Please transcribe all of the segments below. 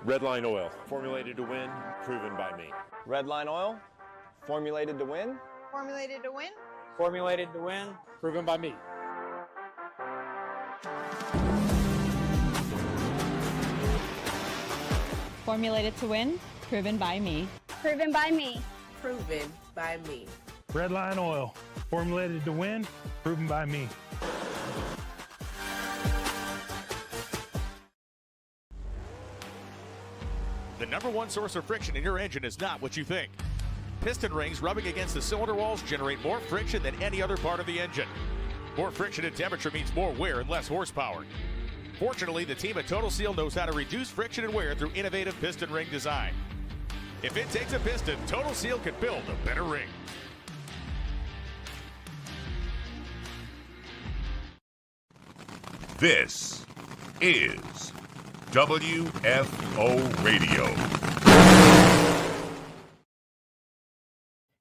Redline Oil, formulated to win, proven by me. Redline Oil, formulated to win. Formulated to win. Formulated to win, proven by me. Formulated to win, proven by me. Proven by me. Proven by me. Redline Oil, formulated to win, proven by me. The number one source of friction in your engine is not what you think. Piston rings rubbing against the cylinder walls generate more friction than any other part of the engine. More friction and temperature means more wear and less horsepower. Fortunately, the team at Total Seal knows how to reduce friction and wear through innovative piston ring design. If it takes a piston, Total Seal can build a better ring. This is WFO Radio.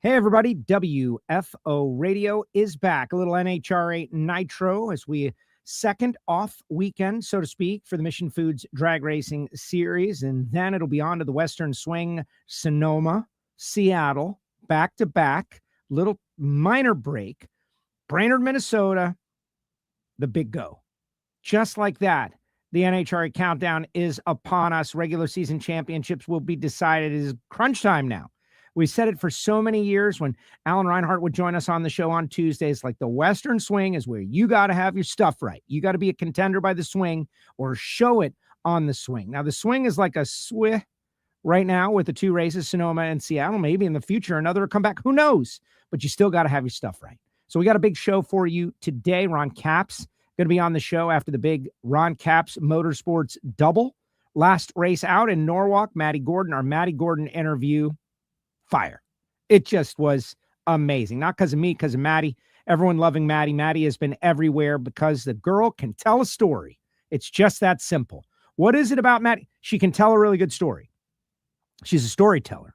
Hey everybody, WFO Radio is back. A little NHRA Nitro as we second off weekend, so to speak, for the Mission Foods Drag Racing Series. And then it'll be on to the Western Swing, Sonoma, Seattle, back-to-back, little minor break, Brainerd, Minnesota, the big go. Just like that, the NHRA countdown is upon us. Regular season championships will be decided. It is crunch time now. We said it for so many years when Alan Reinhart would join us on the show on Tuesdays. Like the Western Swing is where you got to have your stuff right. You got to be a contender by the swing or show it on the swing. Now, the swing is like a swih right now with the two races, Sonoma and Seattle. Maybe in the future, another comeback. Who knows? But you still got to have your stuff right. So we got a big show for you today. Ron Capps going to be on the show after the big Ron Capps Motorsports double. Last race out in Norwalk, Matty Gordon, our Matty Gordon interview. Fire. It just was amazing. Not because of me, because of Maddie. Everyone loving Maddie. Maddie has been everywhere because the girl can tell a story. It's just that simple. What is it about Maddie? She can tell a really good story. She's a storyteller.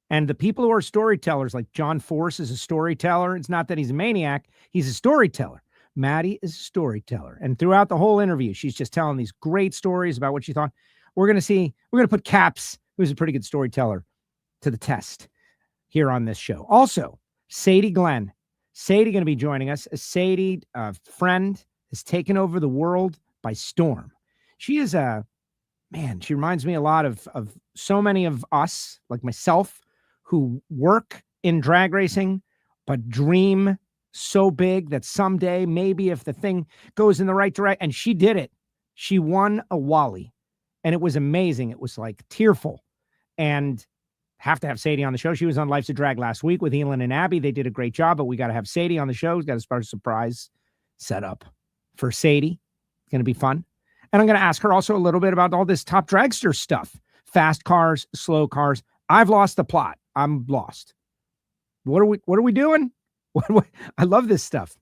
And the people who are storytellers, like John Force is a storyteller. It's not that he's a maniac. He's a storyteller. Maddie is a storyteller. And throughout the whole interview, she's just telling these great stories about what she thought. We're going to put Capps, who's a pretty good storyteller, to the test here on this show. Also, Sadie Glenn. Sadie going to be joining us. Sadie, a friend, has taken over the world by storm. She is she reminds me a lot of so many of us, like myself, who work in drag racing, but dream so big that someday, maybe if the thing goes in the right direction, and she did it. She won a Wally, and it was amazing. It was like tearful, and have to have Sadie on the show. She was on Life's a Drag last week with Elin and Abby. They did a great job, but we got to have Sadie on the show. We've got a special surprise set up for Sadie. It's going to be fun. And I'm going to ask her also a little bit about all this Top Dragster stuff. Fast cars, slow cars. I've lost the plot. I'm lost. What are we doing? I love this stuff.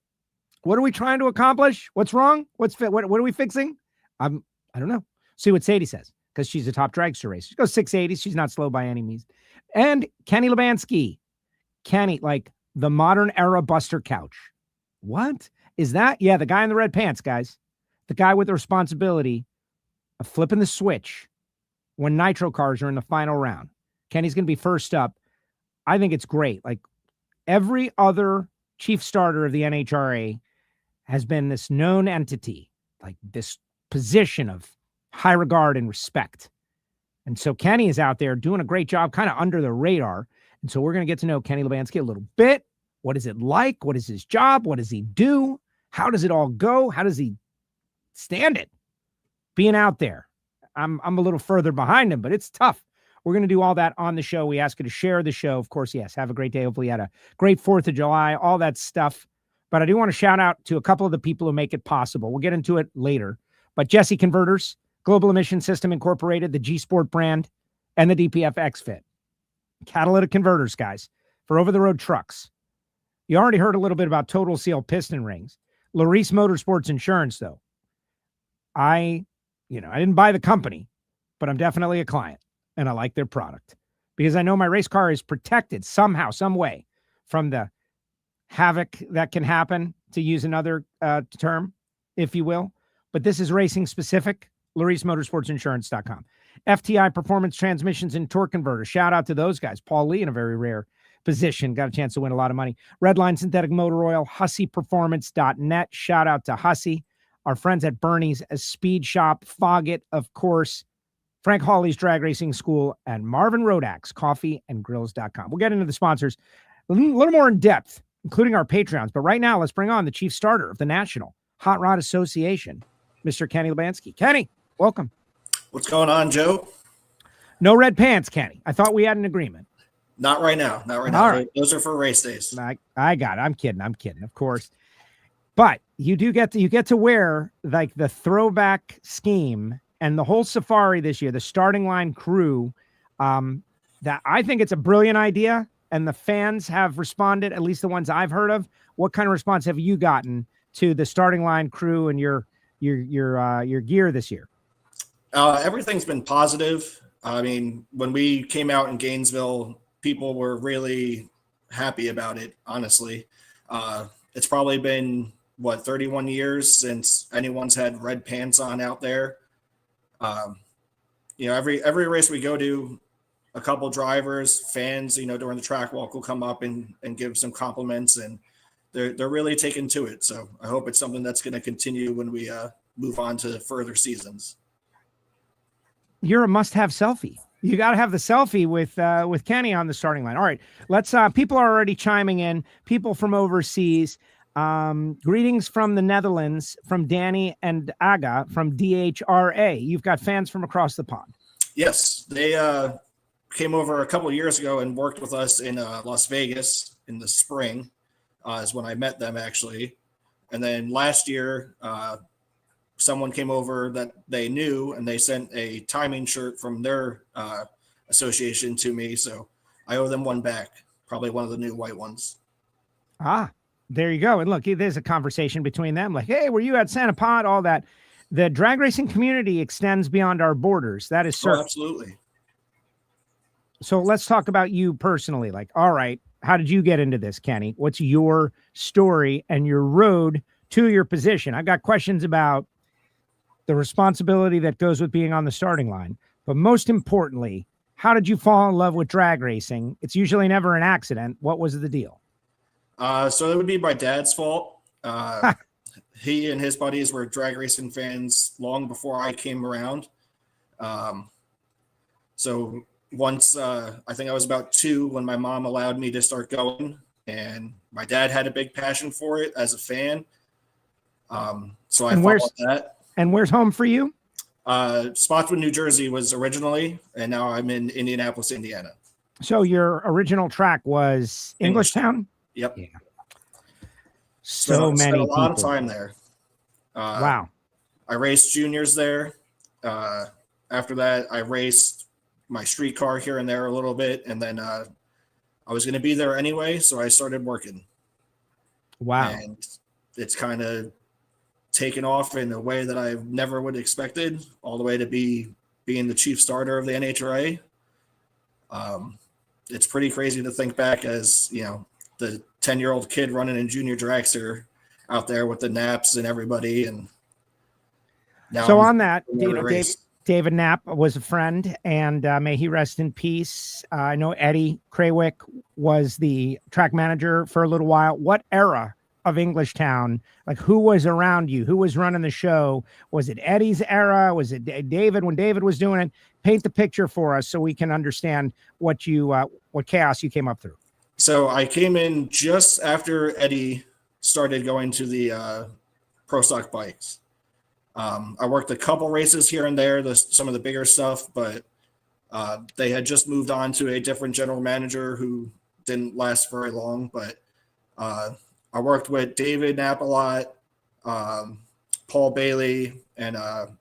What are we trying to accomplish? What's wrong? What are we fixing? I don't know. See what Sadie says, because she's a top dragster racer. She goes 680s. She's not slow by any means. And Kenny Labansky. Kenny, like the modern era Buster Couch. What is that? Yeah, the guy in the red pants, guys. The guy with the responsibility of flipping the switch when nitro cars are in the final round. Kenny's going to be first up. I think it's great. Like every other chief starter of the NHRA has been this known entity, like this position of high regard and respect. And so Kenny is out there doing a great job, kind of under the radar. And so we're going to get to know Kenny Labansky a little bit. What is it like? What is his job? What does he do? How does it all go? How does he stand it being out there? I'm a little further behind him, but it's tough. We're going to do all that on the show. We ask you to share the show. Of course, yes, have a great day. Hopefully you had a great 4th of July, all that stuff. But I do want to shout out to a couple of the people who make it possible. We'll get into it later. But Jesse Converters, Global Emission System Incorporated, the G-Sport brand, and the DPF X-Fit. Catalytic converters, guys, for over-the-road trucks. You already heard a little bit about Total Seal piston rings. Larice Motorsports Insurance, though. I didn't buy the company, but I'm definitely a client, and I like their product because I know my race car is protected somehow, some way from the havoc that can happen, to use another term, if you will. But this is racing specific, LariceMotorsportsInsurance.com. FTI Performance Transmissions and Torque Converters. Shout out to those guys. Paul Lee in a very rare position. Got a chance to win a lot of money. Redline Synthetic Motor Oil, HusseyPerformance.net. Shout out to Hussey. Our friends at Bernie's Speed Shop, Foggett, of course, Frank Hawley's Drag Racing School, and Marvin Rodax, coffeeandgrills.com. We'll get into the sponsors a little more in depth, including our Patreons. But right now, let's bring on the chief starter of the National Hot Rod Association, Mr. Kenny Labansky. Kenny, welcome. What's going on, Joe? No red pants, Kenny. I thought we had an agreement. Not right now. Not right now. All right. Those are for race days. I got it. I'm kidding, of course. But you get to wear like the throwback scheme and the whole safari this year, the starting line crew. That I think it's a brilliant idea, and the fans have responded, at least the ones I've heard of. What kind of response have you gotten to the starting line crew and your gear this year? Everything's been positive. I mean, when we came out in Gainesville, people were really happy about it, honestly. It's probably been, 31 years since anyone's had red pants on out there. Every race we go to, a couple drivers, fans, during the track walk will come up and give some compliments, and they're really taking to it. So I hope it's something that's going to continue when we move on to further seasons. You're a must-have selfie. You got to have the selfie with Kenny on the starting line. All right, let's. People are already chiming in. People from overseas. Greetings from the Netherlands, from Danny and Aga from DHRA. You've got fans from across the pond. Yes, they came over a couple of years ago and worked with us in Las Vegas in the spring. Is when I met them, actually. And then last year, someone came over that they knew, and they sent a timing shirt from their association to me. So I owe them one back, probably one of the new white ones. There you go. And look, there's a conversation between them like, hey, were you at Santa Pod? All that. The drag racing community extends beyond our borders. That is certain. Oh, absolutely. So let's talk about you personally. Like, all right, how did you get into this, Kenny? What's your story and your road to your position? I've got questions about the responsibility that goes with being on the starting line. But most importantly, how did you fall in love with drag racing? It's usually never an accident. What was the deal? So it would be my dad's fault. He and his buddies were drag racing fans long before I came around. So once, I think I was about 2 when my mom allowed me to start going, and my dad had a big passion for it as a fan. So I followed that. And where's home for you? Spotswood, New Jersey was originally, and now I'm in Indianapolis, Indiana. So your original track was Englishtown? Yep. Yeah. So many spent a lot people. of time there. Wow. I raced juniors there. After that, I raced my street car here and there a little bit, and then I was going to be there anyway, so I started working. Wow. And it's kind of taken off in a way that I never would have expected, all the way to being the chief starter of the NHRA. It's pretty crazy to think back as, the 10-year-old kid running in junior dragster out there with the Naps and everybody. And now so on that, David Knapp was a friend, and may he rest in peace. I know Eddie Krawick was the track manager for a little while. What era of Englishtown, like who was around you? Who was running the show? Was it Eddie's era? Was it David when David was doing it? Paint the picture for us so we can understand what chaos you came up through. So I came in just after Eddie started going to the pro stock bikes. I worked a couple races here and there, some of the bigger stuff, but they had just moved on to a different general manager who didn't last very long. But I worked with David Knapp a lot, Paul Bailey, and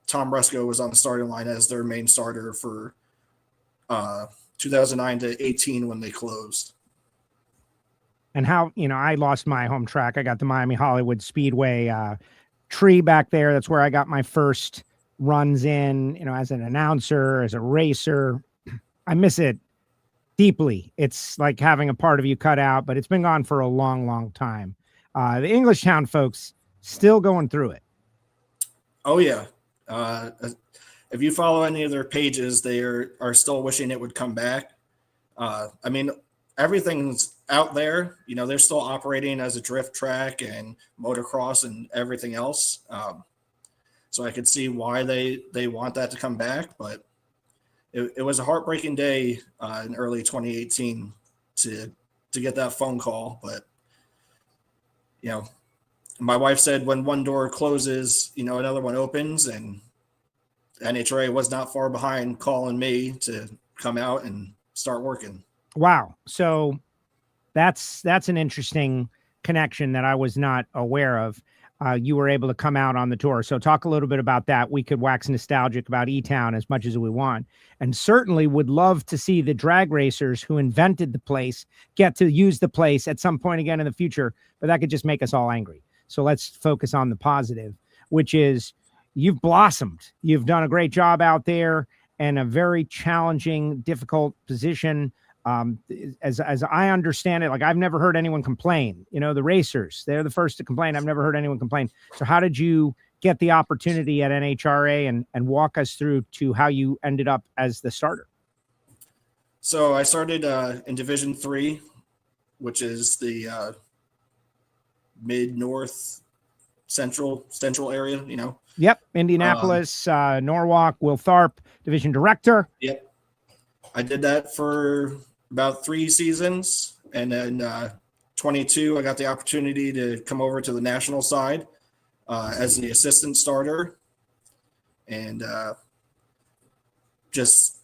Tom Resco was on the starting line as their main starter for 2009 to 18 when they closed. And how, I lost my home track. I got the Miami Hollywood Speedway tree back there. That's where I got my first runs in, as an announcer, as a racer. I miss it deeply. It's like having a part of you cut out, but it's been gone for a long, long time. The Englishtown folks still going through it. Oh, yeah. if you follow any of their pages, they are still wishing it would come back. I mean, everything's out there. You know, they're still operating as a drift track and motocross and everything else. So I could see why they want that to come back, but it was a heartbreaking day in early 2018 to get that phone call. But, you know, my wife said when one door closes, you know, another one opens, and NHRA was not far behind calling me to come out and start working. Wow. So that's an interesting connection that I was not aware of. You were able to come out on the tour. So talk a little bit about that. We could wax nostalgic about E-Town as much as we want, and certainly would love to see the drag racers who invented the place get to use the place at some point again in the future, but that could just make us all angry. So let's focus on the positive, which is you've blossomed. You've done a great job out there in a very challenging, difficult position. As I understand it, like I've never heard anyone complain. You know, the racers, they're the first to complain. I've never heard anyone complain. So how did you get the opportunity at NHRA, and walk us through to how you ended up as the starter? So I started in Division 3, which is the mid-north central area, you know. Yep. Indianapolis, Norwalk, Will Tharp, division director. Yep. I did that for about 3 seasons. And then 22, I got the opportunity to come over to the national side as the assistant starter. And just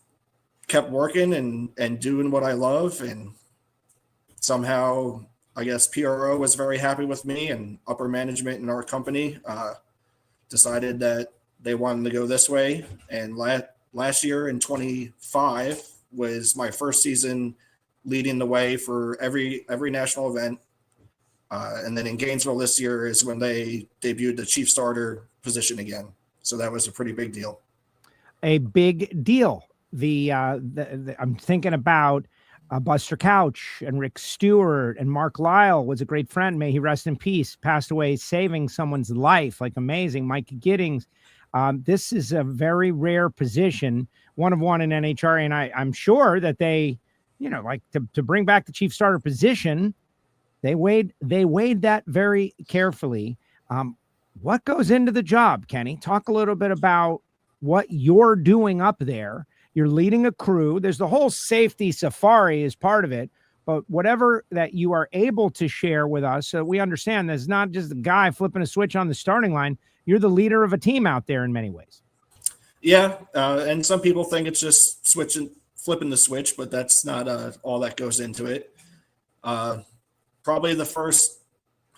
kept working and doing what I love. And somehow, I guess PRO was very happy with me, and upper management in our company decided that they wanted to go this way. And last year in 25 was my first season leading the way for every national event. And then in Gainesville this year is when they debuted the chief starter position again. So that was a pretty big deal. A big deal. I'm thinking about Buster Couch and Rick Stewart, and Mark Lyle was a great friend. May he rest in peace. Passed away saving someone's life. Like amazing. Mike Giddings. This is a very rare position, one of one in NHRA. And I'm sure that they, you know, like to bring back the chief starter position, they weighed that very carefully. What goes into the job, Kenny? Talk a little bit about what you're doing up there. You're leading a crew. There's the whole safety safari as part of it, but whatever that you are able to share with us, so we understand there's not just a guy flipping a switch on the starting line. You're the leader of a team out there in many ways. Yeah. And some people think it's just flipping the switch, but that's not all that goes into it. Probably the first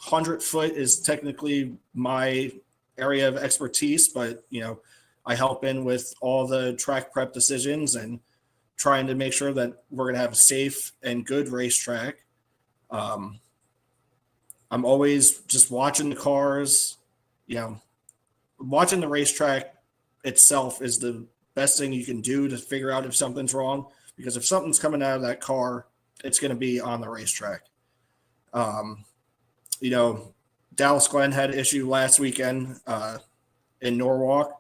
100 foot is technically my area of expertise, but you know, I help in with all the track prep decisions and trying to make sure that we're going to have a safe and good racetrack. I'm always just watching the cars, you know, watching the racetrack itself is the best thing you can do to figure out if something's wrong, because if something's coming out of that car, it's going to be on the racetrack. You know, Dallas Glenn had an issue last weekend in Norwalk,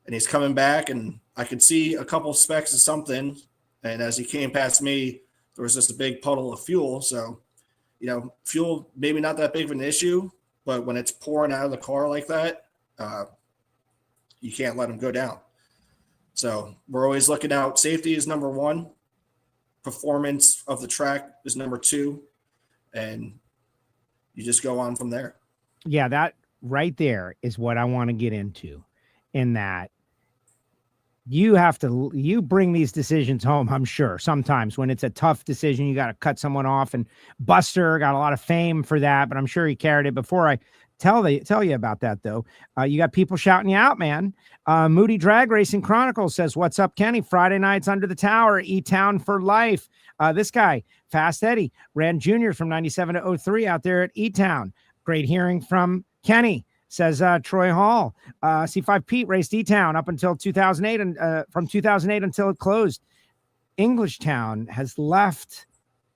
and he's coming back, and I could see a couple specks of something. And as he came past me, there was just a big puddle of fuel. So, you know, fuel, maybe not that big of an issue, but when it's pouring out of the car like that, you can't let him go down. So we're always looking out. Safety is number one. Performance of the track is number two. And you just go on from there. Yeah, that right there is what I want to get into, in that you bring these decisions home, I'm sure. Sometimes when it's a tough decision, you got to cut someone off, and Buster got a lot of fame for that, but I'm sure he carried it. Before I tell you about that, though, you got people shouting you out, man. Moody Drag Racing Chronicles says, "What's up, Kenny? Friday nights under the tower, E-Town for life." This guy, Fast Eddie, ran juniors from 97 to 03 out there at E-Town. Great hearing from Kenny. Says Troy Hall. C5 Pete raced E-Town up until 2008, and from 2008 until it closed. Englishtown has left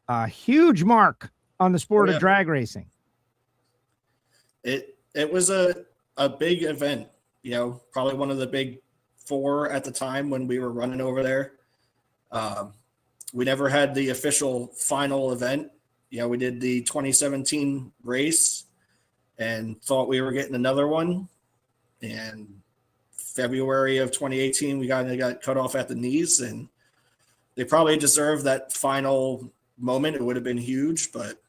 a huge mark on the sport of drag racing. It was a big event, you know, probably one of the big 4 at the time when we were running over there. We never had the official final event. We did the 2017 race and thought we were getting another one. And February of 2018, we got cut off at the knees, and they probably deserved that final moment. It would have been huge, but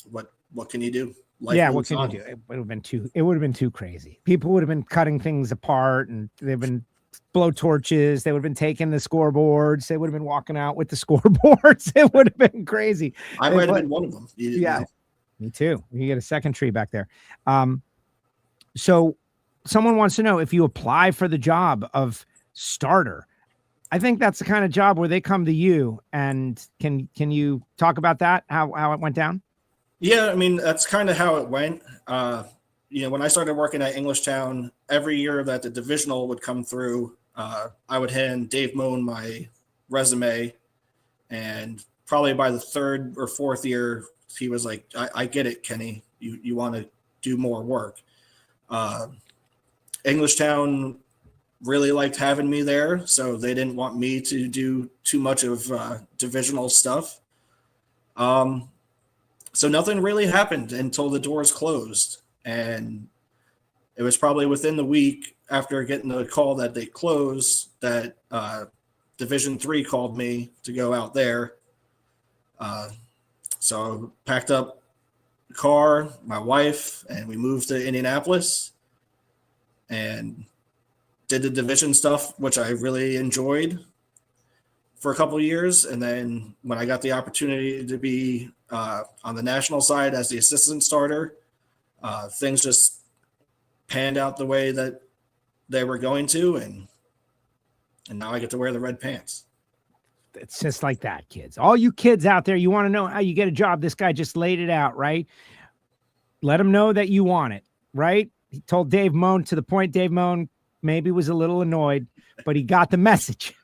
what can you do? Life what can you do? It would have been too crazy. People would have been cutting things apart, and they've been blow torches. They would have been taking the scoreboards. They would have been walking out with the scoreboards. It would have been crazy. I might have been one of them. Me too. You get a second tree back there. So someone wants to know if you apply for the job of starter. I think that's the kind of job where they come to you. And can you talk about that? How it went down? Yeah, I mean, that's kind of how it went. When I started working at Englishtown, every year that the divisional would come through, I would hand Dave Moan my resume. And probably by the 3rd or 4th year, he was like, I get it, Kenny. You want to do more work. Englishtown really liked having me there, so they didn't want me to do too much of divisional stuff. So nothing really happened until the doors closed. And it was probably within the week after getting the call that they closed that Division III called me to go out there. So I packed up the car, my wife, and we moved to Indianapolis and did the division stuff, which I really enjoyed for a couple of years. And then when I got the opportunity to be on the national side as the assistant starter, things just panned out the way that they were going to, and now I get to wear the red pants. It's just like that, kids. All you kids out there, you want to know how you get a job. This guy just laid it out, right? Let him know that you want it, right? He told Dave Moan, to the point Dave Moan maybe was a little annoyed, but he got the message.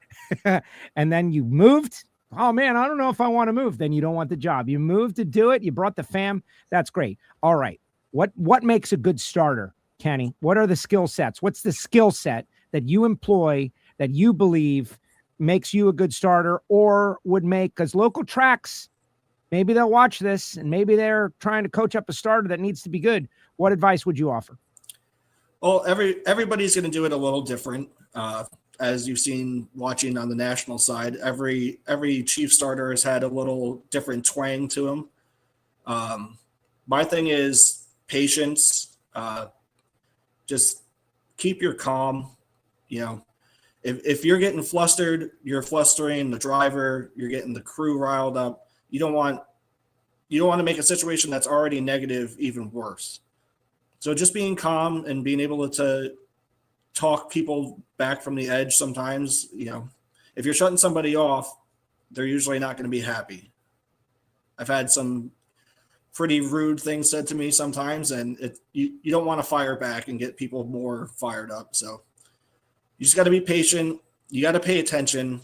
And then you moved. Oh man, I don't know if I want to move. Then you don't want the job. You moved to do it. You brought the fam. That's great. All right. What makes a good starter, Kenny? What are the skill sets? What's the skill set that you employ that you believe makes you a good starter, or would make, because local tracks, maybe they'll watch this and maybe they're trying to coach up a starter that needs to be good. What advice would you offer? Well, everybody's going to do it a little different. As you've seen watching on the national side, every chief starter has had a little different twang to him. My thing is patience. Just keep your calm. If you're getting flustered, you're flustering the driver, you're getting the crew riled up. You don't want to make a situation that's already negative even worse. So just being calm and being able to talk people back from the edge sometimes, if you're shutting somebody off, they're usually not going to be happy. I've had some pretty rude things said to me sometimes, and you don't want to fire back and get people more fired up. So you just got to be patient. You got to pay attention.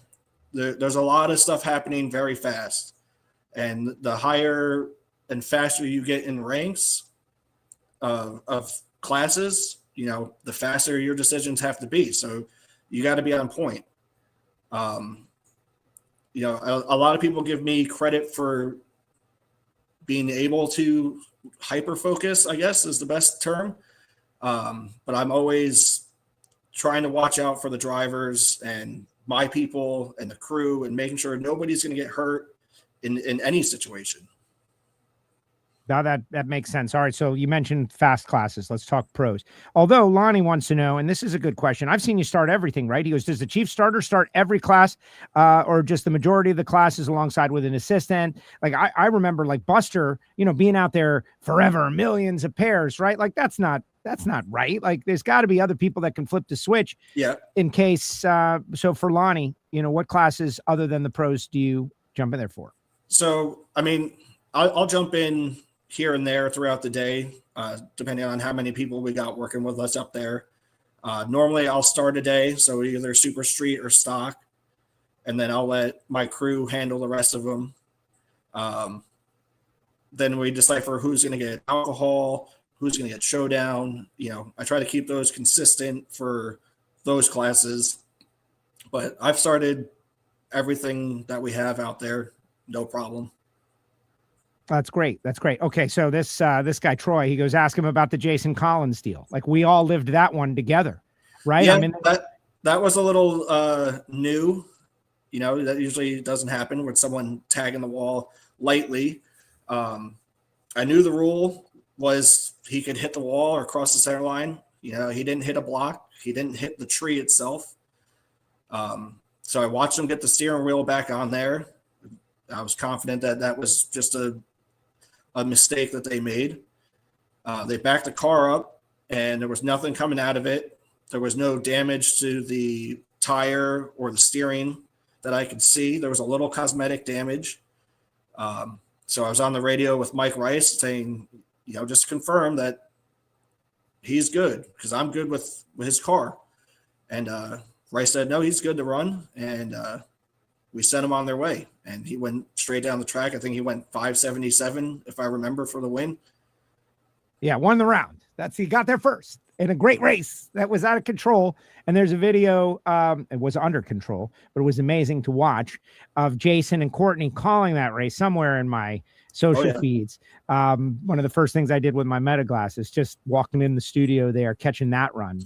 There's a lot of stuff happening very fast, and the higher and faster you get in ranks of classes, the faster your decisions have to be. So you got to be on point. A lot of people give me credit for being able to hyper focus, I guess is the best term. But I'm always trying to watch out for the drivers and my people and the crew and making sure nobody's going to get hurt in any situation. Now that makes sense. All right. So you mentioned fast classes. Let's talk pros. Although Lonnie wants to know, and this is a good question. I've seen you start everything, right? He goes, does the chief starter start every class or just the majority of the classes alongside with an assistant? Like I remember like Buster, being out there forever, millions of pairs, right? Like that's not right. Like there's got to be other people that can flip the switch. Yeah. In case. So for Lonnie, what classes other than the pros do you jump in there for? So, I mean, I'll jump in here and there throughout the day, depending on how many people we got working with us up there. Normally I'll start a day, so either super street or stock, and then I'll let my crew handle the rest of them. Then we decipher who's going to get alcohol, who's going to get showdown. I try to keep those consistent for those classes. But I've started everything that we have out there, no problem. That's great. That's great. Okay, so this guy Troy, he goes, ask him about the Jason Collins deal. Like we all lived that one together, right? Yeah, I mean, that was a little new. You know, that usually doesn't happen with someone tagging the wall lightly. I knew the rule was he could hit the wall or cross the center line. You know, he didn't hit a block. He didn't hit the tree itself. So I watched him get the steering wheel back on there. I was confident that that was just a mistake that they made. They backed the car up, and there was nothing coming out of it. There was no damage to the tire or the steering that I could see. There was a little cosmetic damage. So I was on the radio with Mike Rice saying, you know, just confirm that he's good because I'm good with his car. And Rice said, no, he's good to run. And we sent him on their way. And he went straight down the track. I think he went 577, if I remember, for the win. Yeah, won the round. He got there first in a great race that was out of control. And there's a video, it was under control, but it was amazing to watch, of Jason and Courtney calling that race somewhere in my social feeds. One of the first things I did with my meta glasses, just walking in the studio there, catching that run.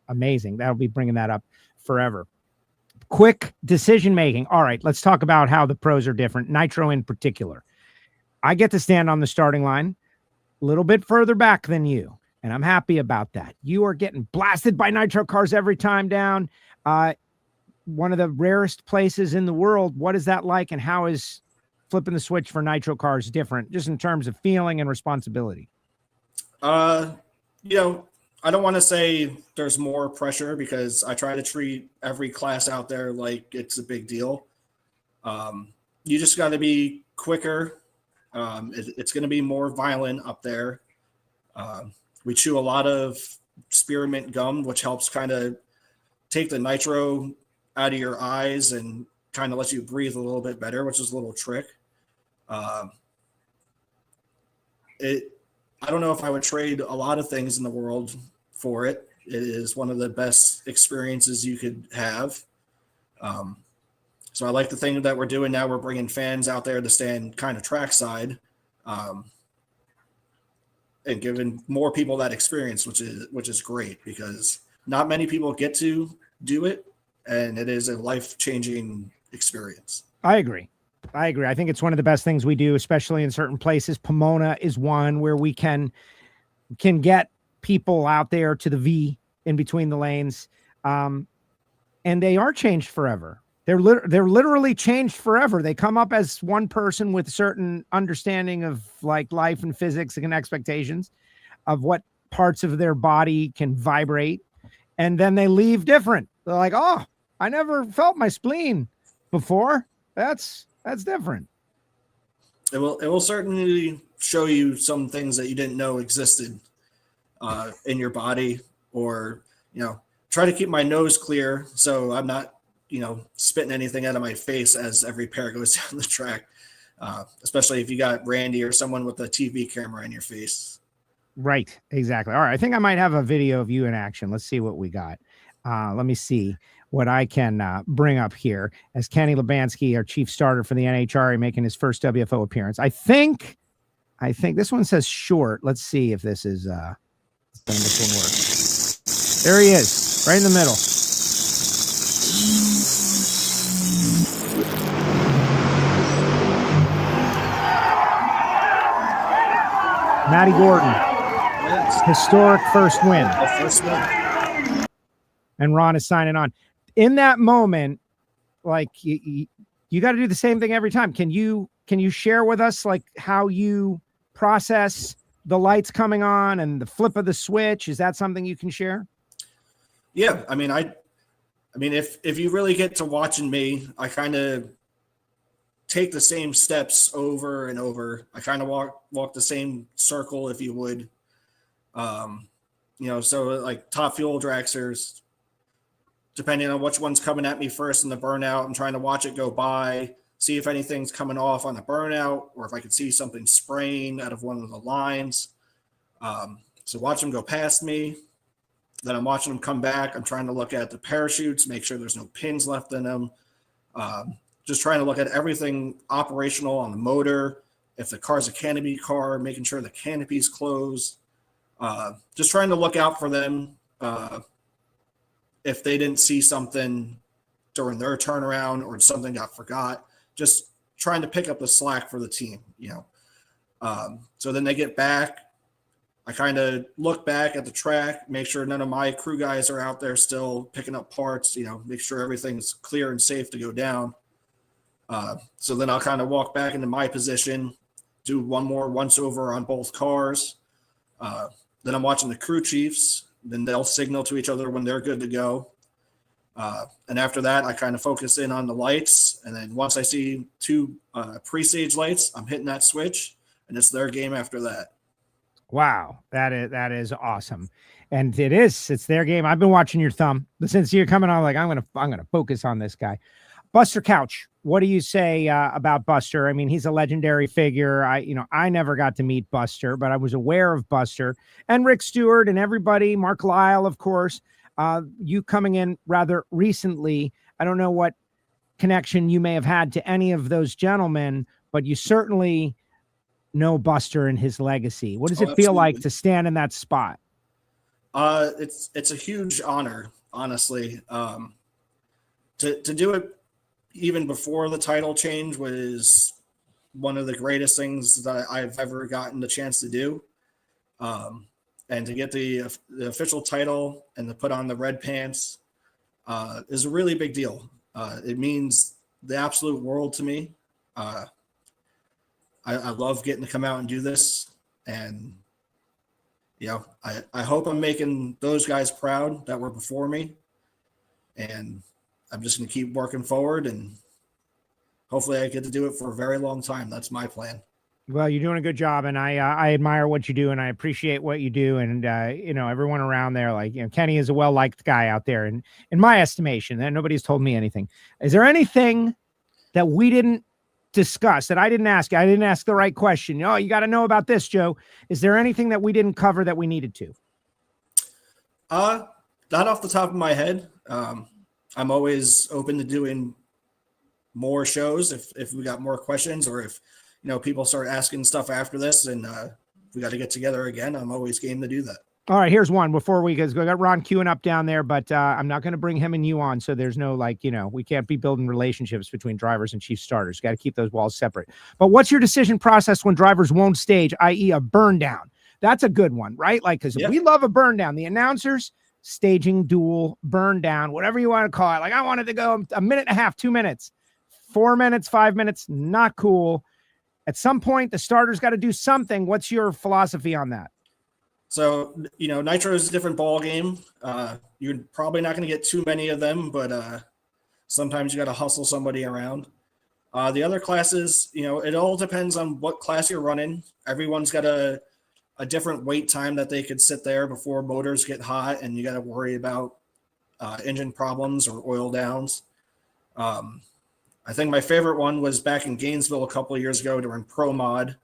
Amazing. That'll be bringing that up forever. Quick decision making. All right, let's talk about how the pros are different. Nitro in particular. I get to stand on the starting line a little bit further back than you, and I'm happy about that. You are getting blasted by Nitro cars every time down. One of the rarest places in the world. What is that like, and how is flipping the switch for Nitro cars different, just in terms of feeling and responsibility? You know, I don't want to say there's more pressure because I try to treat every class out there like it's a big deal. You just got to be quicker. It's going to be more violent up there. We chew a lot of spearmint gum, which helps kind of take the nitro out of your eyes and kind of lets you breathe a little bit better, which is a little trick. I don't know if I would trade a lot of things in the world for it. It is one of the best experiences you could have. So I like the thing that we're doing now. We're bringing fans out there to stand kind of trackside, and giving more people that experience, which is great because not many people get to do it, and it is a life-changing experience. I agree. I think it's one of the best things we do, especially in certain places. Pomona is one where we can get people out there to the V in between the lanes. And they are changed forever. They're literally changed forever. They come up as one person with a certain understanding of like life and physics and expectations of what parts of their body can vibrate. And then they leave different. They're like, oh, I never felt my spleen before. That's different. It will certainly show you some things that you didn't know existed in your body, or, you know, try to keep my nose clear so I'm not, you know, spitting anything out of my face as every pair goes down the track, especially if you got Randy or someone with a TV camera in your face. Right. Exactly. All right. I think I might have a video of you in action. Let's see what we got. Let me see what I can bring up here as Kenny Labansky, our chief starter for the NHRA, making his first WFO appearance. I think this one says short. Let's see if this is this one works. There he is, right in the middle. Matty Gordon, historic first win. First win. And Ron is signing on. In that moment, like you got to do the same thing every time. Can you share with us like how you process the lights coming on and the flip of the switch? Is that something you can share? Yeah, I mean, if you really get to watching me, I kind of take the same steps over and over. I kind of walk the same circle, if you would. You know, so like top fuel dragsters, depending on which one's coming at me first in the burnout, I'm trying to watch it go by, see if anything's coming off on the burnout, or if I can see something spraying out of one of the lines. So watch them go past me, Then I'm watching them come back. I'm trying to look at the parachutes, make sure there's no pins left in them. Just trying to look at everything operational on the motor. If the car's a canopy car, making sure the canopy's closed. Just trying to look out for them if they didn't see something during their turnaround or something got forgot. Just trying to pick up the slack for the team, So then they get back. I kind of look back at the track, make sure none of my crew guys are out there still picking up parts, make sure everything's clear and safe to go down. So then I'll kind of walk back into my position, do one more once over on both cars. Then I'm watching the crew chiefs. Then they'll signal to each other when they're good to go. And after that, I kind of focus in on the lights. And then once I see 2 pre-stage lights, I'm hitting that switch, and it's their game after that. Wow, that is awesome. And it's their game. I've been watching your thumb since you're coming on. Like, I'm gonna focus on this guy. Buster Couch, what do you say about Buster? I mean, he's a legendary figure. I never got to meet Buster, but I was aware of Buster and Rick Stewart and everybody, Mark Lyle, of course. You coming in rather recently, I don't know what connection you may have had to any of those gentlemen, but you certainly know Buster and his legacy. What does it feel like to stand in that spot? It's a huge honor, honestly. To do it even before the title change was one of the greatest things that I've ever gotten the chance to do. And to get the official title and to put on the red pants is a really big deal. It means the absolute world to me. I love getting to come out and do this. And, I hope I'm making those guys proud that were before me. And I'm just going to keep working forward, and hopefully I get to do it for a very long time. That's my plan. Well, you're doing a good job, and I admire what you do, and I appreciate what you do. And, everyone around there, Kenny is a well-liked guy out there, and in my estimation, and nobody's told me anything. Is there anything that we didn't discuss, that I didn't ask? I didn't ask the right question. Oh, you got to know about this, Joe. Is there anything that we didn't cover that we needed to? Not off the top of my head. I'm always open to doing more shows if we got more questions, or if people start asking stuff after this and we got to get together again. I'm always game to do that. All right, here's one before we got Ron queuing up down there, but I'm not going to bring him and you on, so there's no we can't be building relationships between drivers and chief starters. Got to keep those walls separate. But what's your decision process when drivers won't stage, i.e. a burn down? That's a good one, right? Because we love a burn down. The announcers, staging, duel, burn down, whatever you want to call it. I wanted to go a minute and a half, 2 minutes, 4 minutes, 5 minutes, not cool. At some point, the starter's got to do something. What's your philosophy on that? So, Nitro is a different ball game. You're probably not going to get too many of them, but sometimes you got to hustle somebody around. The other classes, it all depends on what class you're running. Everyone's got a different wait time that they could sit there before motors get hot, and you got to worry about engine problems or oil downs. I think my favorite one was back in Gainesville a couple of years ago during Pro Mod.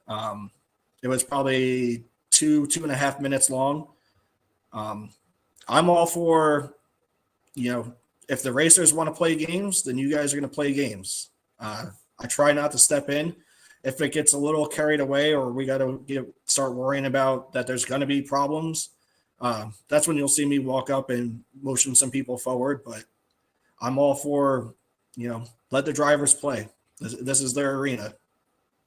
It was probably 2.5 minutes long. I'm all for, if the racers want to play games, then you guys are going to play games. I try not to step in. If it gets a little carried away or we got to start worrying about that there's going to be problems, that's when you'll see me walk up and motion some people forward. But I'm all for, let the drivers play. This is their arena.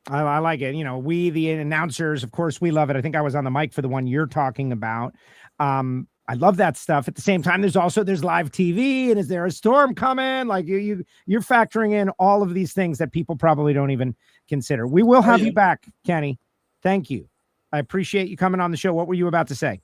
I like it. We, the announcers, of course, we love it. I think I was on the mic for the one you're talking about. I love that stuff. At the same time, there's live TV, and is there a storm coming? You're factoring in all of these things that people probably don't even consider. We will have you back, Kenny. Thank you. I appreciate you coming on the show. What were you about to say?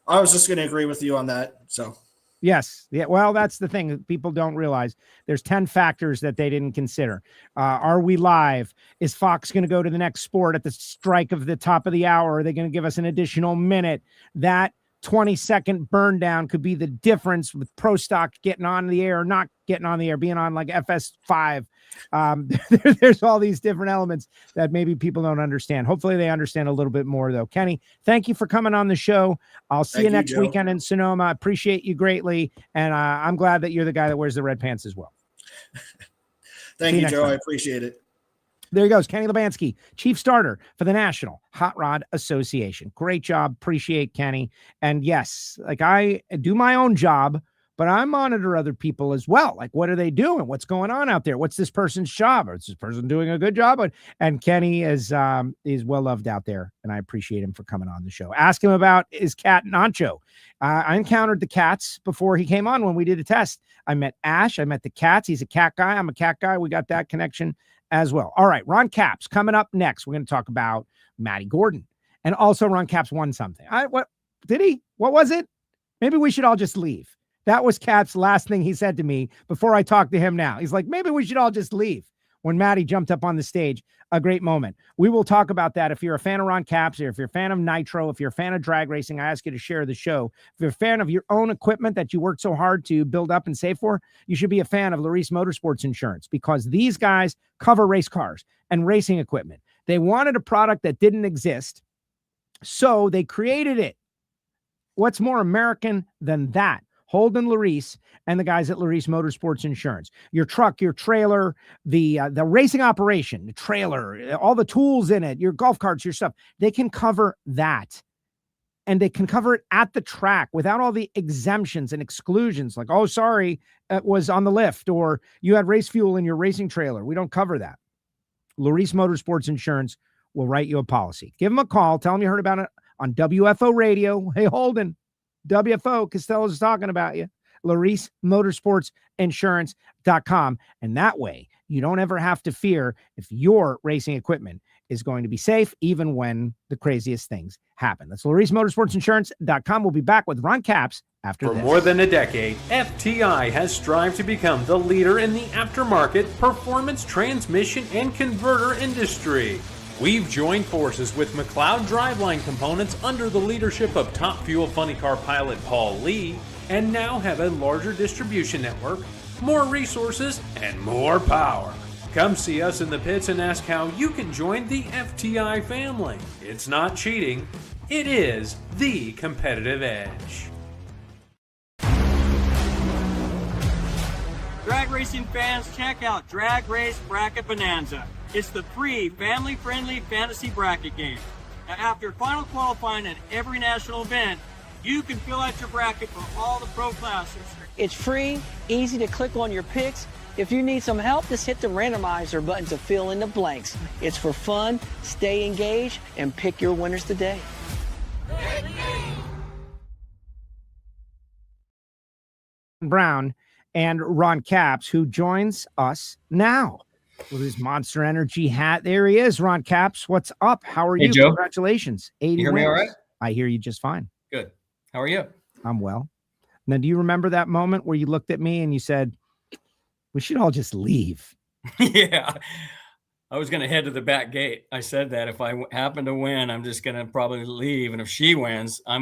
I was just going to agree with you on that. So. Yes. Yeah. Well, that's the thing that people don't realize. There's 10 factors that they didn't consider. Are we live? Is Fox going to go to the next sport at the strike of the top of the hour? Are they going to give us an additional minute? That 20-second burn down could be the difference with Pro Stock getting on the air, not getting on the air, being on like FS5. There's all these different elements that maybe people don't understand. Hopefully they understand a little bit more, though. Kenny, thank you for coming on the show. I'll see you next weekend in Sonoma. I appreciate you greatly, and I'm glad that you're the guy that wears the red pants as well. Thank you, Joe. I appreciate it. There he goes, Kenny Labansky, chief starter for the National Hot Rod Association. Great job. Appreciate Kenny. And yes, like I do my own job, but I monitor other people as well. Like, what are they doing? What's going on out there? What's this person's job? Or is this person doing a good job? And Kenny is well loved out there, and I appreciate him for coming on the show. Ask him about his cat, Nacho. I encountered the cats before he came on when we did a test. I met Ash. I met the cats. He's a cat guy. I'm a cat guy. We got that connection as well. All right, Ron Capps coming up next. We're going to talk about Matty Gordon. And also Ron Capps won something. What did he? What was it? Maybe we should all just leave. That was Capps' last thing he said to me before I talked to him now. He's like, maybe we should all just leave. When Matty jumped up on the stage, a great moment. We will talk about that. If you're a fan of Ron Capps, or if you're a fan of Nitro, if you're a fan of drag racing, I ask you to share the show. If you're a fan of your own equipment that you worked so hard to build up and save for, you should be a fan of Larice Motorsports Insurance, because these guys cover race cars and racing equipment. They wanted a product that didn't exist, so they created it. What's more American than that? Holden Larice and the guys at Larice Motorsports Insurance. Your truck, your trailer, the racing operation, the trailer, all the tools in it, your golf carts, your stuff, they can cover that. And they can cover it at the track without all the exemptions and exclusions like, oh, sorry, it was on the lift, or you had race fuel in your racing trailer. We don't cover that. Larice Motorsports Insurance will write you a policy. Give them a call. Tell them you heard about it on WFO radio. Hey, Holden. WFO, Costello's is talking about you. Larice Motorsports Insurance.com. And that way, you don't ever have to fear if your racing equipment is going to be safe, even when the craziest things happen. That's Larice Motorsports Insurance.com. We'll be back with Ron Capps after this. For more than a decade, FTI has strived to become the leader in the aftermarket performance transmission and converter industry. We've joined forces with McLeod Driveline Components under the leadership of Top Fuel Funny Car pilot Paul Lee, and now have a larger distribution network, more resources, and more power. Come see us in the pits and ask how you can join the FTI family. It's not cheating, it is the competitive edge. Drag racing fans, check out Drag Race Bracket Bonanza. It's the free, family-friendly fantasy bracket game. Now, after final qualifying at every national event, you can fill out your bracket for all the pro classes. It's free, easy to click on your picks. If you need some help, just hit the randomizer button to fill in the blanks. It's for fun, stay engaged, and pick your winners today. Brown and Ron Capps, who joins us now with his Monster Energy hat. There he is, Ron Capps. What's up? How are you? Joe. Congratulations. 80 you hear wins. me all right? I hear you just fine. Good. How are you? I'm well. Now, do you remember that moment where you looked at me and you said, we should all just leave? Yeah. I was going to head to the back gate. I said that if I happen to win, I'm just going to probably leave. And if she wins, I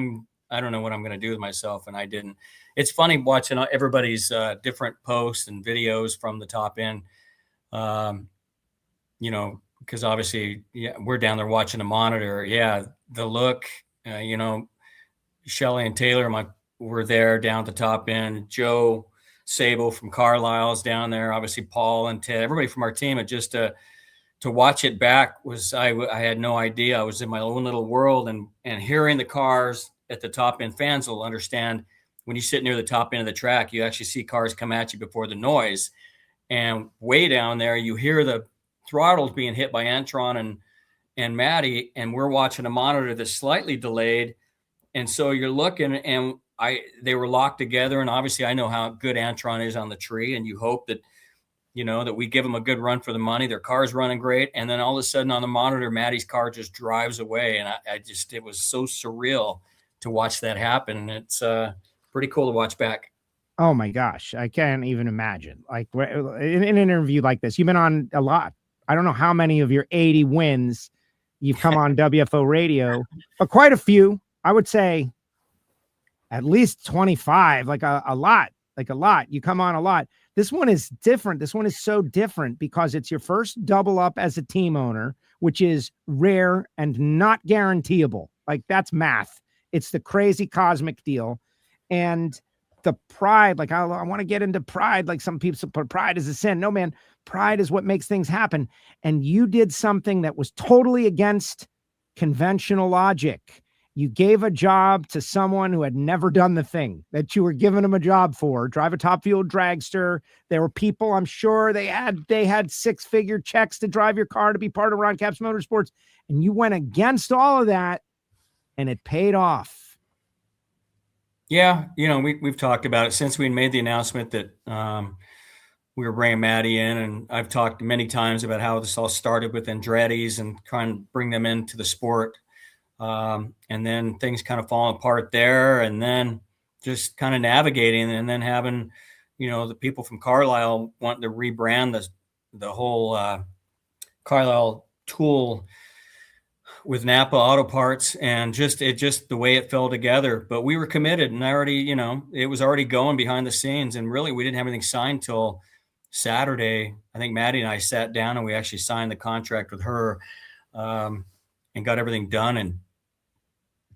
don't know what I'm going to do with myself. And I didn't. It's funny watching everybody's different posts and videos from the top end. You know, because obviously, yeah, we're down there watching a monitor. Yeah, the look, you know, Shelly and Taylor were there down at the top end. Joe Sable from Carlisle's down there. Obviously, Paul and Ted, everybody from our team. It just to watch it back was I had no idea. I was in my own little world, and hearing the cars at the top end. Fans will understand when you sit near the top end of the track, you actually see cars come at you before the noise. And way down there, you hear the throttles being hit by Antron and Matty, and we're watching a monitor that's slightly delayed. And so you're looking, and they were locked together. And obviously I know how good Antron is on the tree, and you hope that, you know, that we give them a good run for the money. Their car's running great. And then all of a sudden on the monitor, Matty's car just drives away. And it was so surreal to watch that happen. It's pretty cool to watch back. Oh my gosh, I can't even imagine. Like in an interview like this, you've been on a lot. I don't know how many of your 80 wins you've come on WFO radio, but quite a few. I would say at least 25, like a lot. You come on a lot. This one is different. This one is so different because it's your first double up as a team owner, which is rare and not guaranteeable. Like, that's math. It's the crazy cosmic deal. And the pride, like, I want to get into pride. Like, some people put pride is a sin. No, man, pride is what makes things happen. And you did something that was totally against conventional logic. You gave a job to someone who had never done the thing that you were giving them a job for. Drive a top fuel dragster. There were people, I'm sure they had 6-figure checks to drive your car to be part of Ron Capps Motorsports. And you went against all of that, and it paid off. Yeah. We've talked about it since we made the announcement that we were bringing Maddie in. And I've talked many times about how this all started with Andretti's and trying to bring them into the sport. And then things kind of falling apart there, and then just kind of navigating, and then having, the people from Carlisle wanting to rebrand the whole Carlisle tool with Napa Auto Parts, and just the way it fell together. But we were committed, and it was already going behind the scenes, and really we didn't have anything signed till Saturday. I think Maddie and I sat down and we actually signed the contract with her, and got everything done in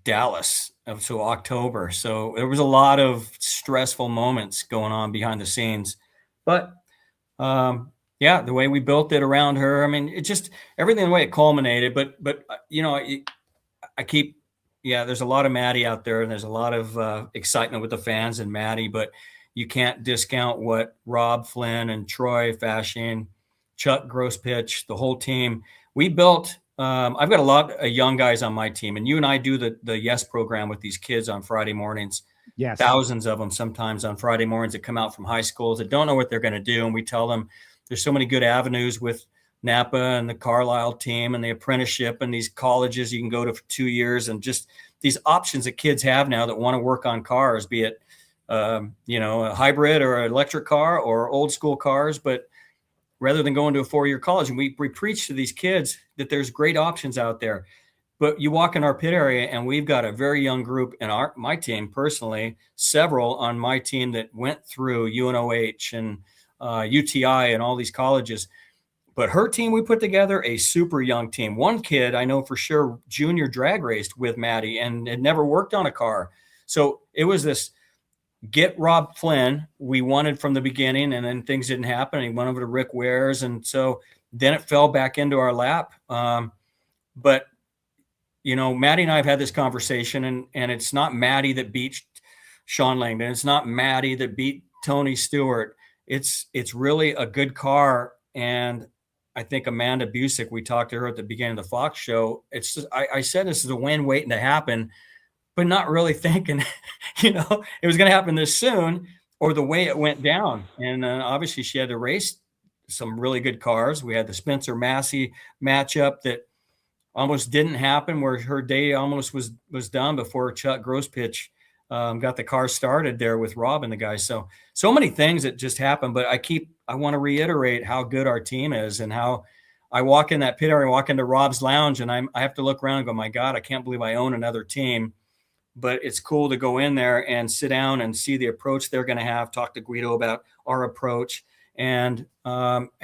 Dallas until October. So there was a lot of stressful moments going on behind the scenes, but the way we built it around her, I mean, it just, everything, the way it culminated, but there's a lot of Maddie out there, and there's a lot of excitement with the fans and Maddie, but you can't discount what Rob Flynn and Troy Fashing, Chuck Grosspitch, the whole team, we built. I've got a lot of young guys on my team, and you and I do the YES program with these kids on Friday mornings. Yes. Thousands of them sometimes on Friday mornings that come out from high schools that don't know what they're going to do. And we tell them there's so many good avenues with Napa and the Carlisle team and the apprenticeship and these colleges you can go to for 2 years, and just these options that kids have now that want to work on cars, be it, a hybrid or an electric car or old school cars, but rather than going to a 4-year college. And we preach to these kids that there's great options out there. But you walk in our pit area, and we've got a very young group in my team personally, several on my team that went through UNOH and UTI and all these colleges. But her team, we put together a super young team. One kid I know for sure junior drag raced with Maddie and had never worked on a car. So it was this, get Rob Flynn we wanted from the beginning, and then things didn't happen. He went over to Rick Wares, and so then it fell back into our lap. But Maddie and I have had this conversation, and it's not Maddie that beat Sean Langdon. It's not Maddie that beat Tony Stewart. It's really a good car. And I think Amanda Busick, we talked to her at the beginning of the Fox show. It's just, I said this is a win waiting to happen, but not really thinking, it was going to happen this soon, or the way it went down. And obviously she had to race some really good cars. We had the Spencer Massey matchup that almost didn't happen, where her day almost was done before Chuck Grosspitch got the car started there with Rob and the guys. So many things that just happened, but I want to reiterate how good our team is, and how I walk in that pit area, walk into Rob's lounge, and I have to look around and go, my God, I can't believe I own another team. But it's cool to go in there and sit down and see the approach they're going to have, talk to Guido about our approach, and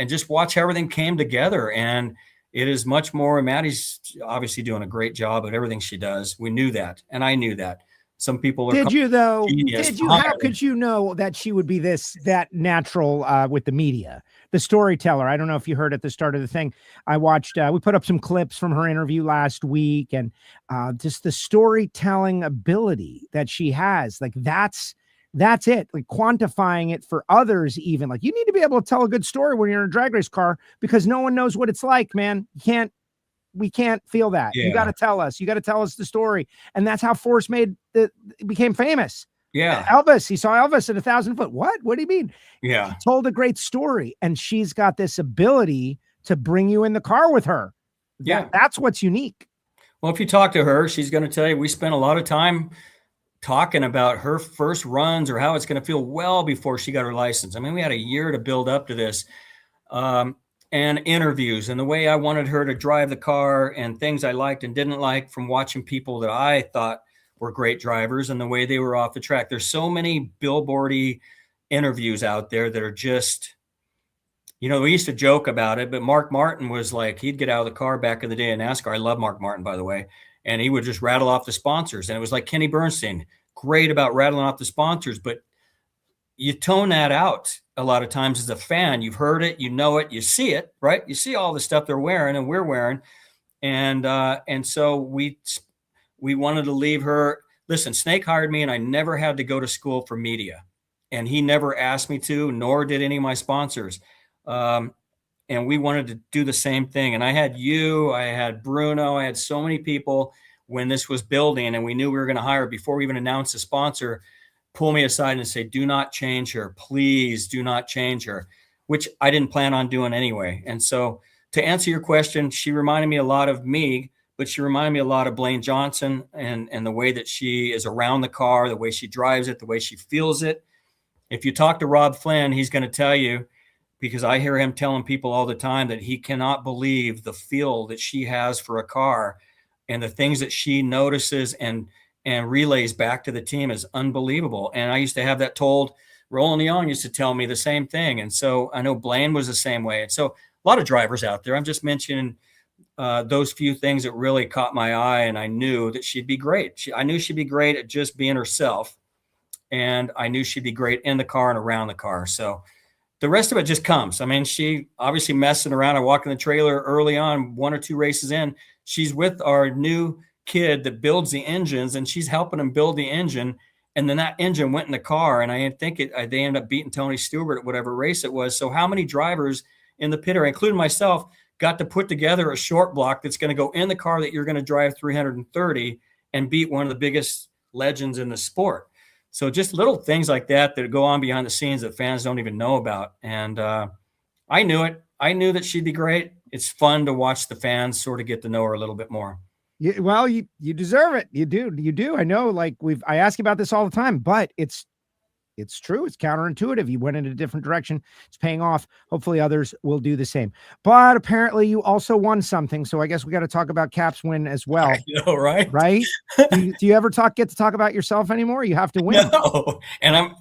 just watch how everything came together. And it is much more. Maddie's obviously doing a great job at everything she does. We knew that, and I knew that. Some people are. Did you though? Genius. Did you? How could you know that she would be that natural with the media, the storyteller? I don't know if you heard at the start of the thing. I watched. We put up some clips from her interview last week, and just the storytelling ability that she has. Like that's it. Like quantifying it for others, even like you need to be able to tell a good story when you're in a drag race car, because no one knows what it's like, man. We can't feel that. Yeah. You got to tell us. You got to tell us the story. And that's how Force became famous. Yeah. Elvis. He saw Elvis at 1,000 foot. What? What do you mean? Yeah. He told a great story. And she's got this ability to bring you in the car with her. Yeah. That's what's unique. Well, if you talk to her, she's going to tell you, we spent a lot of time talking about her first runs or how it's going to feel well before she got her license. I mean, we had a year to build up to this. And interviews and the way I wanted her to drive the car and things I liked and didn't like from watching people that I thought were great drivers and the way they were off the track. There's so many billboardy interviews out there that are just, you know, we used to joke about it, but Mark Martin was like, he'd get out of the car back in the day in NASCAR. I love Mark Martin, by the way. And he would just rattle off the sponsors. And it was like Kenny Bernstein, great about rattling off the sponsors, but you tone that out a lot of times as a fan. You've heard it, you know it, you see it, right? You see all the stuff they're wearing and we're wearing. And so we wanted to leave her. Listen, Snake hired me and I never had to go to school for media. And he never asked me to, nor did any of my sponsors. And we wanted to do the same thing. And I had you, I had Bruno, I had so many people when this was building and we knew we were going to hire before we even announced a sponsor, pull me aside and say, do not change her. Please do not change her, which I didn't plan on doing anyway. And so to answer your question, she reminded me a lot of me, but she reminded me a lot of Blaine Johnson and the way that she is around the car, the way she drives it, the way she feels it. If you talk to Rob Flynn, he's going to tell you, because I hear him telling people all the time that he cannot believe the feel that she has for a car and the things that she notices and relays back to the team is unbelievable. And I used to have that told. Roland Young used to tell me the same thing. And so I know Blaine was the same way. And so a lot of drivers out there, I'm just mentioning those few things that really caught my eye. And I knew that she'd be great. I knew she'd be great at just being herself. And I knew she'd be great in the car and around the car. So the rest of it just comes. I mean, she obviously messing around. I walk in the trailer early on, 1 or 2 races in. She's with our new kid that builds the engines, and she's helping him build the engine. And then that engine went in the car, and I think they ended up beating Tony Stewart at whatever race it was. So how many drivers in the pit area, including myself, got to put together a short block that's going to go in the car that you're going to drive 330 and beat one of the biggest legends in the sport? So just little things like that go on behind the scenes that fans don't even know about. And I knew it. I knew that she'd be great. It's fun to watch the fans sort of get to know her a little bit more. Yeah, well, you deserve it. You do. I know, like I ask you about this all the time, but it's true. It's counterintuitive. You went in a different direction. It's paying off. Hopefully others will do the same. But apparently you also won something. So I guess we got to talk about Cap's win as well. I know, right? Right? do you ever get to talk about yourself anymore? You have to win. No. And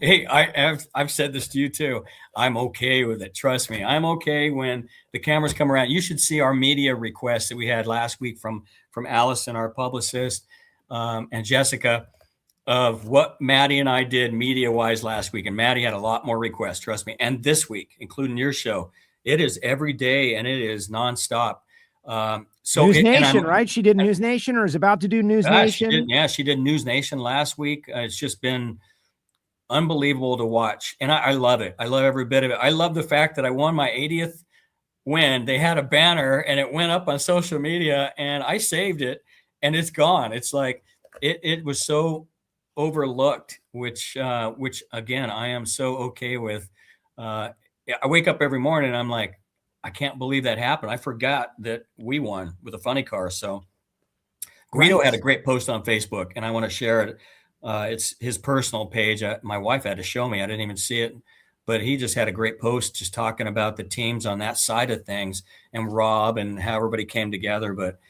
I've said this to you too. I'm okay with it. Trust me. I'm okay when the cameras come around. You should see our media requests that we had last week from Allison, our publicist, and Jessica, of what Maddie and I did media-wise last week. And Maddie had a lot more requests, trust me. And this week, including your show, it is every day and it is nonstop. So News Nation, right? She did News Nation or is about to do News Nation. She did News Nation last week. It's just been unbelievable to watch. And I love it. I love every bit of it. I love the fact that I won my 80th win. They had a banner and it went up on social media and I saved it and it's gone. It's like, it was so overlooked, which again, I am so okay with. I wake up every morning and I'm like, I can't believe that happened. I forgot that we won with a funny car. So Guido had a great post on Facebook and I want to share it. It's his personal page. My wife had to show me. I didn't even see it, but he just had a great post just talking about the teams on that side of things and Rob and how everybody came together. But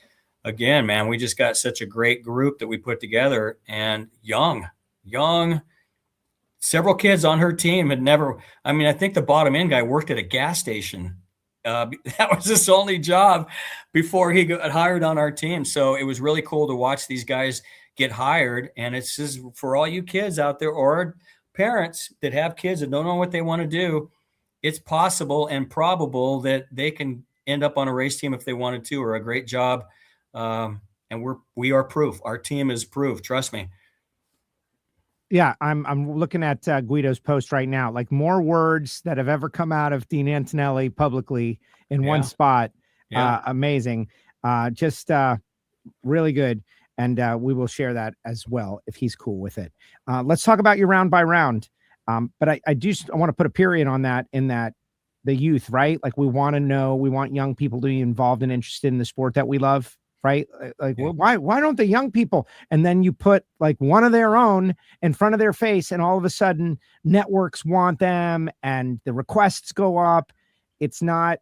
again, man, we just got such a great group that we put together, and young, several kids on her team had never, I think the bottom end guy worked at a gas station. That was his only job before he got hired on our team. So it was really cool to watch these guys get hired. And it's just for all you kids out there or parents that have kids that don't know what they want to do, it's possible and probable that they can end up on a race team if they wanted to, or a great job. And we are proof. Our team is proof. Trust me. Yeah, I'm looking at Guido's post right now. Like more words that have ever come out of Dean Antonelli publicly in one spot. Yeah. Amazing. Just really good. And we will share that as well if he's cool with it. Let's talk about your round by round. But I want to put a period on that in that the youth, right? Like we want to know, we want young people to be involved and interested in the sport that we love. Right? Like, well, why don't the young people? And then you put like one of their own in front of their face and all of a sudden networks want them and the requests go up. It's not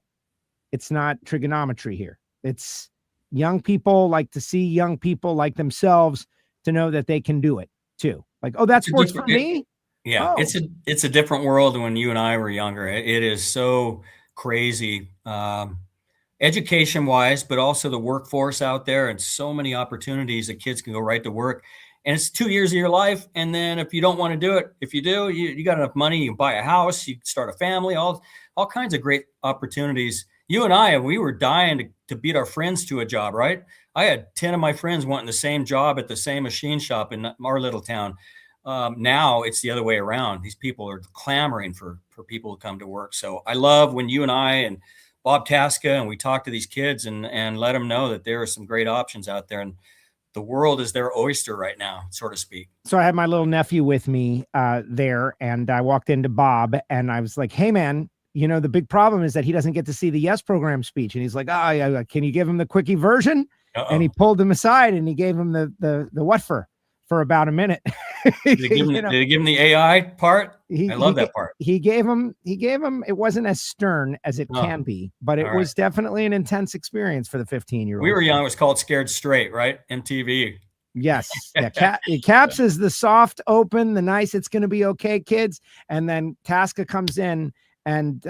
trigonometry here. It's young people like to see young people like themselves to know that they can do it too. Like, oh, that's sports for me. Yeah, oh. It's a different world than when you and I were younger. It is so crazy, education wise, but also the workforce out there, and so many opportunities that kids can go right to work. And it's 2 years of your life. And then if you don't want to do it, if you do, you got enough money, you can buy a house, you can start a family, all kinds of great opportunities. You and I, we were dying to beat our friends to a job, right? I had 10 of my friends wanting the same job at the same machine shop in our little town. Now it's the other way around. These people are clamoring for people to come to work. So I love when you and I and Bob Tasca and we talk to these kids and let them know that there are some great options out there. And the world is their oyster right now, so to speak. So I had my little nephew with me there, and I walked into Bob and I was like, hey, man, you know, the big problem is that he doesn't get to see the Yes program speech. And he's like, can you give him the quickie version? And he pulled him aside and he gave him the what for about a minute. Did he give him the AI part? I love that part. He gave him, it wasn't as stern as it can be, but it was definitely an intense experience for the 15-year-old. We were young. It was called Scared Straight, right? MTV. Yes. Yeah. Caps is the soft, open, the nice, it's going to be okay, kids. And then Tasca comes in and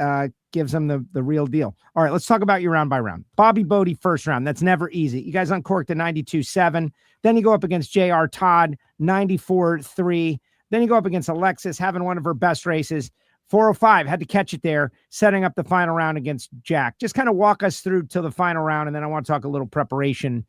gives them the real deal. All right, let's talk about your round by round. Bobby Bodie, first round. That's never easy. You guys uncorked a 92-7. Then you go up against J.R. Todd, 94-3. Then you go up against Alexis, having one of her best races. 405, had to catch it there, setting up the final round against Jack. Just kind of walk us through to the final round, and then I want to talk a little preparation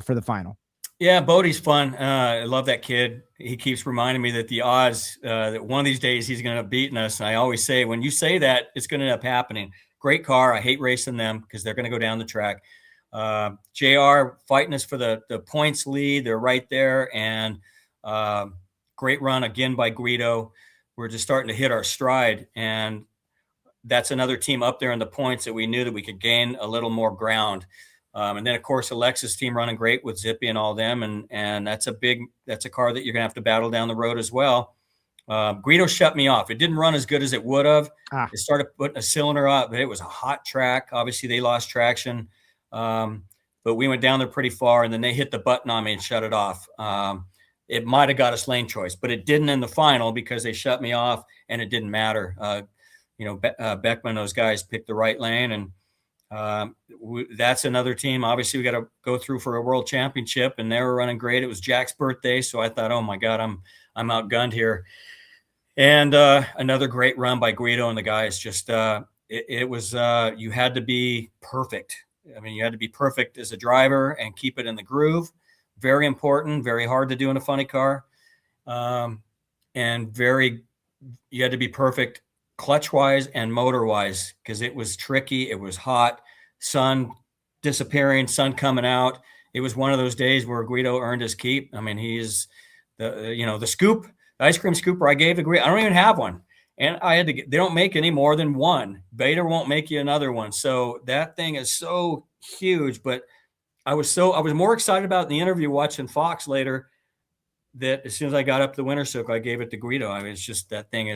for the final. Yeah, Bodie's fun. I love that kid. He keeps reminding me that the odds that one of these days he's going to beat us. And I always say, when you say that, it's going to end up happening. Great car. I hate racing them because they're going to go down the track. JR fighting us for the points lead. They're right there. And great run again by Guido. We're just starting to hit our stride. And that's another team up there in the points that we knew that we could gain a little more ground. And then, of course, Alexis' team running great with Zippy and all them. And that's a car that you're going to have to battle down the road as well. Guido shut me off. It didn't run as good as it would have. It started putting a cylinder up, but it was a hot track. Obviously, they lost traction. But we went down there pretty far, and then they hit the button on me and shut it off. It might have got us lane choice, but it didn't in the final because they shut me off, and it didn't matter. Beckman, those guys picked the right lane, and that's another team. Obviously, we got to go through for a world championship, and they were running great. It was Jack's birthday, so I thought, oh my God, I'm outgunned here. And another great run by Guido and the guys. Just it was you had to be perfect. I mean, you had to be perfect as a driver and keep it in the groove. Very important, very hard to do in a funny car, and you had to be perfect clutch wise and motor wise, because it was tricky. It was hot, sun disappearing, sun coming out. It was one of those days where Guido earned his keep. I mean, he's the scoop, the ice cream scooper I gave to Guido. I don't even have one. And I had to they don't make any more than one. Bader won't make you another one. So that thing is so huge. But I was more excited about in the interview watching Fox later that as soon as I got up the winner circle, I gave it to Guido. I mean, it's just that thing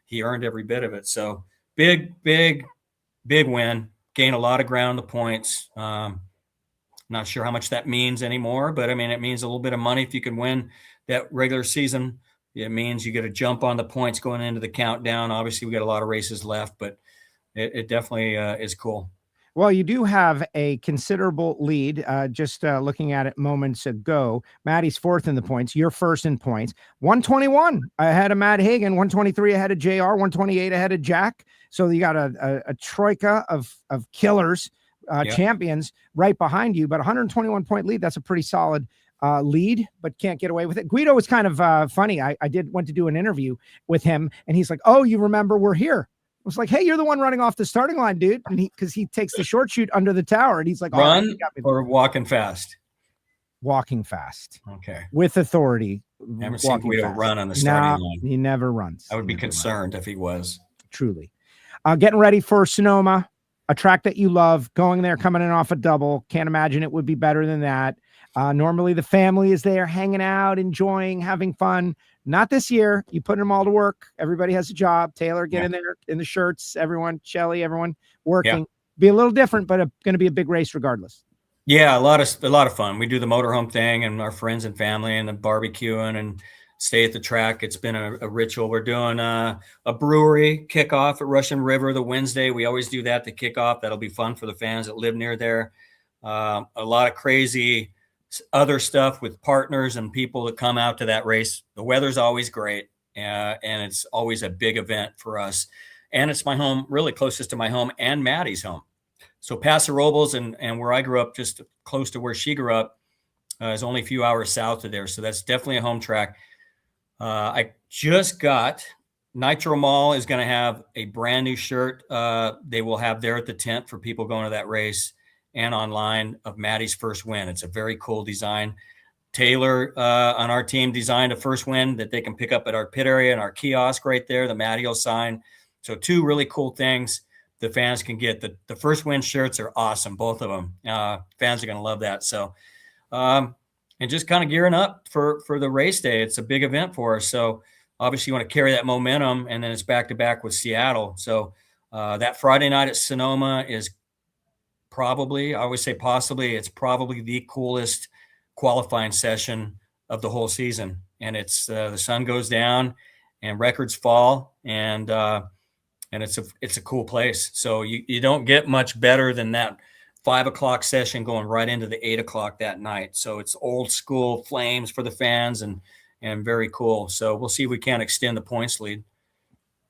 he earned every bit of it. So big win, gain a lot of ground, the points. Not sure how much that means anymore, but I mean, it means a little bit of money if you can win that regular season. It means you get a jump on the points going into the countdown. Obviously, we got a lot of races left, but it definitely is cool. Well, you do have a considerable lead. Just looking at it moments ago, Maddie's fourth in the points. You're first in points. 121 ahead of Matt Hagan. 123 ahead of JR. 128 ahead of Jack. So you got a troika of killers, champions right behind you. But 121 point lead. That's a pretty solid lead, but can't get away with it. Guido was kind of funny. I went to do an interview with him, and he's like, "Oh, you remember we're here." I was like, "Hey, you're the one running off the starting line, dude." And because he takes the short shoot under the tower, and he's like, "Run or walking fast?" Walking fast. Okay. With authority. Never seen Guido run on the starting line. He never runs. I would be concerned if he was. Truly. Getting ready for Sonoma, a track that you love, going there, coming in off a double. Can't imagine it would be better than that. Normally the family is there hanging out, enjoying, having fun. Not this year. You put them all to work. Everybody has a job. Taylor, get in there in the shirts. Everyone, Shelly, everyone working. Be a little different, but going to be a big race regardless. Yeah, a lot of fun. We do the motorhome thing and our friends and family and the barbecuing and stay at the track. It's been a ritual. We're doing a brewery kickoff at Russian River the Wednesday. We always do that to kick off. That'll be fun for the fans that live near there. A lot of crazy other stuff with partners and people that come out to that race. The weather's always great, and it's always a big event for us. And it's my home, really closest to my home and Maddie's home. So Paso Robles and where I grew up, just close to where she grew up, is only a few hours south of there. So that's definitely a home track. I just got Nitro Mall is going to have a brand new shirt. They will have there at the tent for people going to that race and online of Maddie's first win. It's a very cool design. Taylor on our team designed a first win that they can pick up at our pit area and our kiosk right there, the Maddie will sign. So two really cool things the fans can get. The first win shirts are awesome, both of them. Fans are going to love that. So, and just kind of gearing up for the race day. It's a big event for us. So obviously you want to carry that momentum, and then it's back to back with Seattle. So that Friday night at Sonoma is probably, I always say possibly, it's probably the coolest qualifying session of the whole season. And it's the sun goes down and records fall, and it's a cool place. So you don't get much better than that 5 o'clock session going right into the 8 o'clock that night. So it's old school flames for the fans and very cool. So we'll see if we can extend the points lead.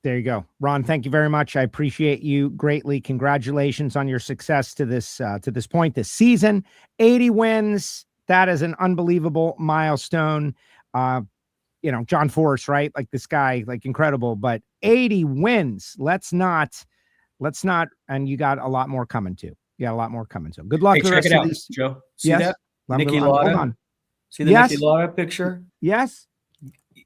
There you go. Ron, thank you very much. I appreciate you greatly. Congratulations on your success to this point this season. 80 wins. That is an unbelievable milestone. John Force, right? Like this guy, like incredible, but 80 wins. Let's not, and you got a lot more coming too. You got a lot more coming. So good luck. Hey, check it out, Joe. See that? Nikki Lauda. Hold on. See the Nikki Lauda picture? Yes.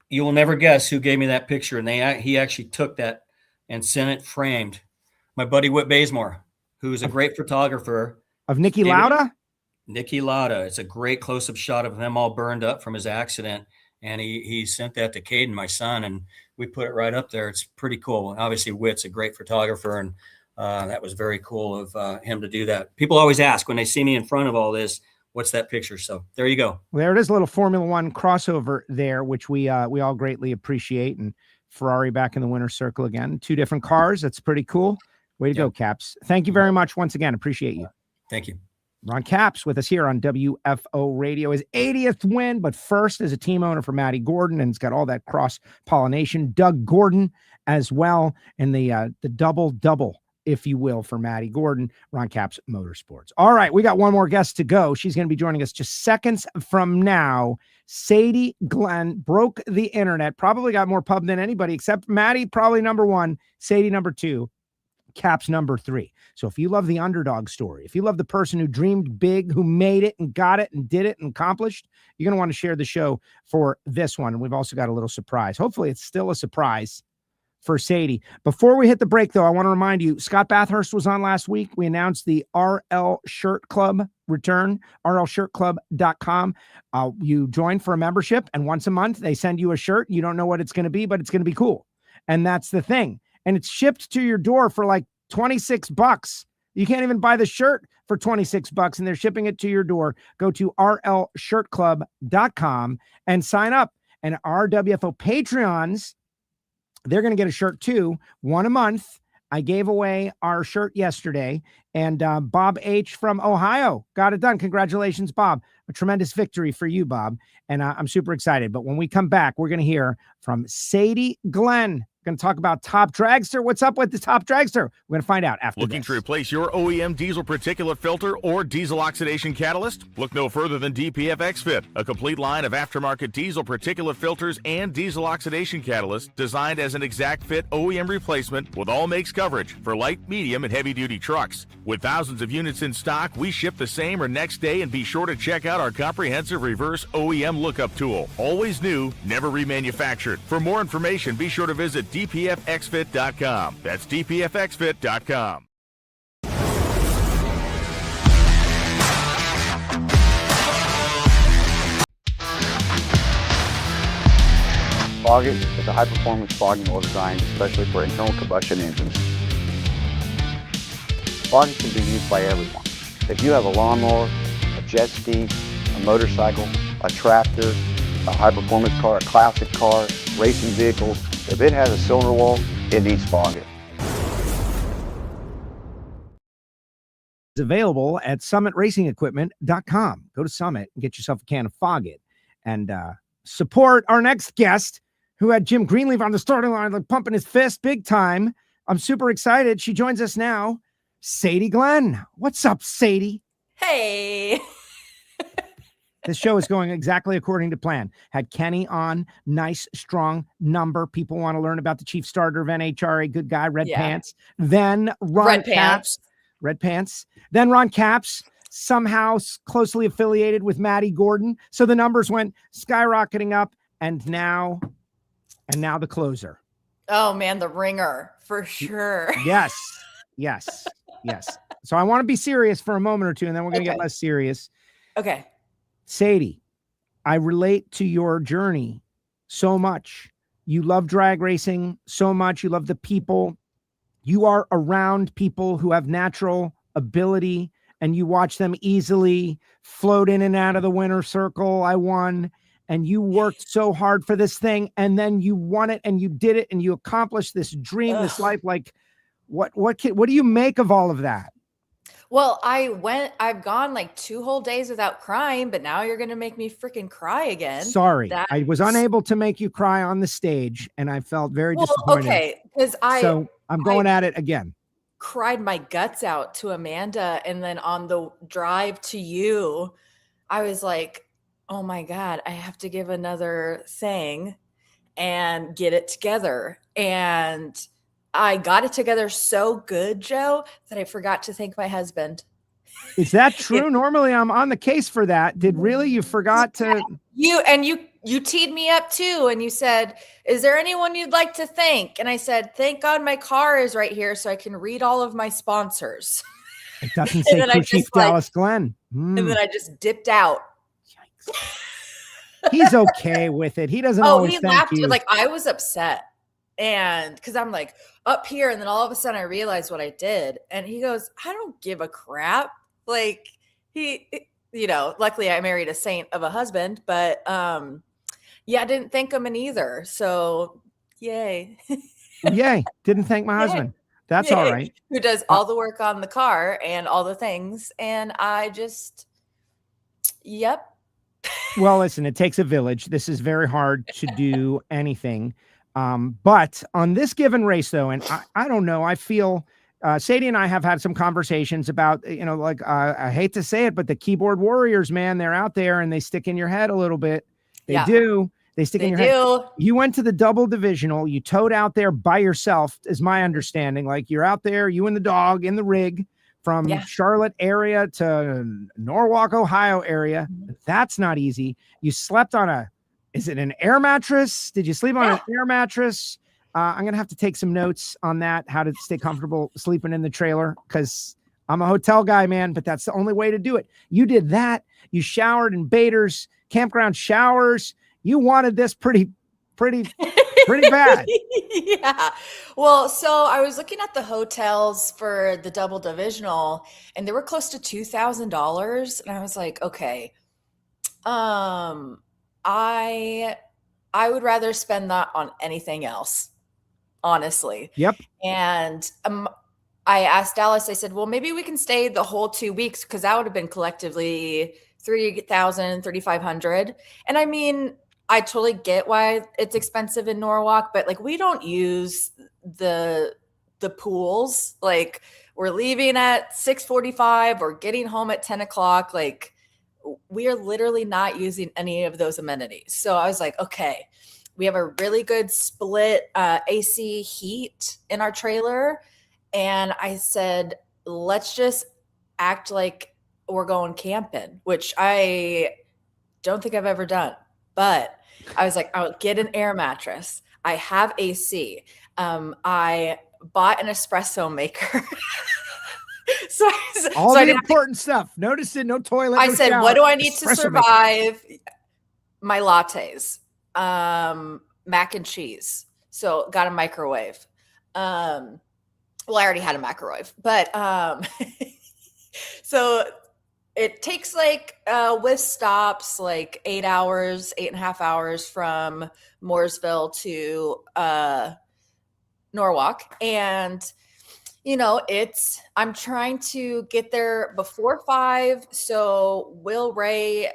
You will never guess who gave me that picture. And he actually took that and sent it framed. My buddy Whit Bazemore, who is a great photographer. Of Nikki Lauda? Nikki Lauda. It's a great close-up shot of him all burned up from his accident. And he sent that to Caden, my son, and we put it right up there. It's pretty cool. Obviously, Whit's a great photographer, and that was very cool of him to do that. People always ask when they see me in front of all this, what's that picture? So there you go. Well, there it is, a little Formula One crossover there, which we all greatly appreciate. And Ferrari back in the winner's circle again. 2 different cars. That's pretty cool. Way to go, Caps. Thank you very much once again. Appreciate you. Thank you. Ron Capps with us here on WFO Radio. His 80th win, but first as a team owner for Matty Gordon, and it's got all that cross-pollination. Doug Gordon as well, and the double-double, if you will, for Matty Gordon, Ron Capps Motorsports. All right, we got one more guest to go. She's going to be joining us just seconds from now. Sadie Glenn broke the internet, probably got more pub than anybody, except Matty, probably number 1, Sadie number 2. Caps number 3. So if you love the underdog story, if you love the person who dreamed big, who made it and got it and did it and accomplished, you're going to want to share the show for this one. And we've also got a little surprise. Hopefully it's still a surprise for Sadie. Before we hit the break, though, I want to remind you, Scott Bathurst was on last week. We announced the RL Shirt Club return, rlshirtclub.com. You join for a membership, and once a month, they send you a shirt. You don't know what it's going to be, but it's going to be cool. And that's the thing. And it's shipped to your door for like $26. You can't even buy the shirt for $26, and they're shipping it to your door. Go to rlshirtclub.com and sign up. And our WFO Patreons, they're going to get a shirt too, 1 a month. I gave away our shirt yesterday, and Bob H. from Ohio got it done. Congratulations, Bob. A tremendous victory for you, Bob. And I'm super excited. But when we come back, we're going to hear from Sadie Glenn. Going to talk about Top Dragster. What's up with the Top Dragster? We're going to find out after Looking this. to replace your OEM diesel particulate filter or diesel oxidation catalyst? Look no further than DPF XFit, a complete line of aftermarket diesel particulate filters and diesel oxidation catalysts designed as an exact fit OEM replacement with all makes coverage for light, medium, and heavy-duty trucks. With thousands of units in stock, we ship the same or next day, and be sure to check out our comprehensive reverse OEM lookup tool. Always new, never remanufactured. For more information, be sure to visit dpfxfit.com. That's dpfxfit.com. Fogging is a high-performance fogging oil designed especially for internal combustion engines. Fogging can be used by everyone. If you have a lawnmower, jet ski, a motorcycle, a tractor, a high-performance car, a classic car, racing vehicles. If it has a cylinder wall, it needs Foggett. It's available at summit-racing-equipment.com. Go to Summit and get yourself a can of Foggett and support our next guest who had Jim Greenleaf on the starting line, like pumping his fist big time. I'm super excited. She joins us now, Sadie Glenn. What's up, Sadie? Hey. This show is going exactly according to plan. Had Kenny on, nice, strong number. People want to learn about the chief starter of NHRA, good guy, Red Pants. Then Ron Capps. Red Pants. Then Ron Capps, somehow closely affiliated with Maddie Gordon. So the numbers went skyrocketing up, and now the closer. Oh man, the ringer for sure. Yes. So I want to be serious for a moment or two, and then we're going to get less serious. Okay. Sadie, I relate to your journey so much. You love drag racing so much. You love the people. You are around people who have natural ability, and you watch them easily float in and out of the winner's circle. I won, and you worked so hard for this thing, and then you won it, and you did it, and you accomplished this dream, this life. Like, what do you make of all of that? Well, I've gone like 2 whole days without crying, but now you're going to make me freaking cry again. Sorry. I was unable to make you cry on the stage, and I felt very disappointed. Okay, because I'm going at it again. Cried my guts out to Amanda, and then on the drive to you, I was like, oh my God, I have to give another thing and get it together. And I got it together so good, Joe, that I forgot to thank my husband. Is that true? Normally I'm on the case for that. You forgot to? You teed me up too. And you said, is there anyone you'd like to thank? And I said, thank God my car is right here so I can read all of my sponsors. It doesn't say Crew Chief Dallas Glenn. And then I just dipped out. He's okay with it. He doesn't always he thank laughed. you. Like I was upset. And because I'm like up here, and then all of a sudden I realized what I did. And he goes, I don't give a crap. Like luckily I married a saint of a husband, but I didn't thank him in either. So yay. Yay. Didn't thank my husband. That's all right. Who does all the work on the car and all the things. And I just, yep. Well, listen, it takes a village. This is very hard to do anything. But on this given race, though, and I don't know, I feel Sadie and I have had some conversations about, I hate to say it, but the keyboard warriors, man, they're out there and they stick in your head a little bit. They do. They stick in your head. You went to the double divisional. You towed out there by yourself, is my understanding. Like you're out there, you and the dog in the rig from Charlotte area to Norwalk, Ohio area. That's not easy. You slept on is it an air mattress? Did you sleep on an air mattress? I'm going to have to take some notes on that, how to stay comfortable sleeping in the trailer, because I'm a hotel guy, man, but that's the only way to do it. You did that. You showered in Bader's campground showers. You wanted this pretty bad. Yeah. Well, so I was looking at the hotels for the double divisional, and they were close to $2,000. And I was like, okay, I would rather spend that on anything else, honestly. Yep. And I asked Dallas, I said, well, maybe we can stay the whole 2 weeks, because that would have been collectively $3,000, $3,500. And I mean, I totally get why it's expensive in Norwalk, but like we don't use the pools. Like we're leaving at 6:45 or getting home at 10 o'clock. Like we are literally not using any of those amenities. So I was like, okay, we have a really good split AC heat in our trailer. And I said, let's just act like we're going camping, which I don't think I've ever done. But I was like, I'll get an air mattress. I have AC. I bought an espresso maker. All the important stuff. Notice it, no toilet. I said, what do I need to survive? My lattes, mac and cheese. So got a microwave. Well, I already had a microwave, but so it takes like with stops like 8.5 hours from Mooresville to Norwalk. And I'm trying to get there before 5. So Will Ray,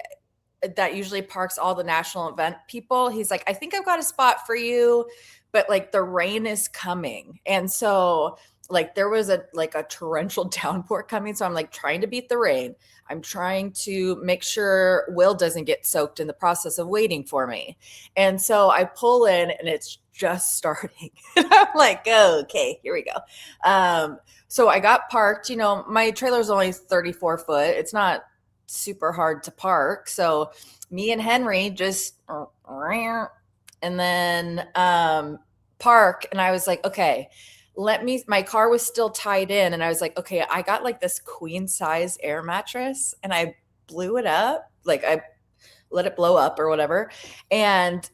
that usually parks all the national event people, he's like, I think I've got a spot for you, but like the rain is coming. And so like there was a torrential downpour coming. So I'm like trying to beat the rain. I'm trying to make sure Will doesn't get soaked in the process of waiting for me. And so I pull in and it's just starting. And I'm like, oh, okay, here we go. So I got parked. My trailer is only 34 foot. It's not super hard to park. So me and Henry just and then park. And I was like, okay, my car was still tied in. And I was like, okay, I got like this queen size air mattress and I blew it up. Like I let it blow up or whatever. And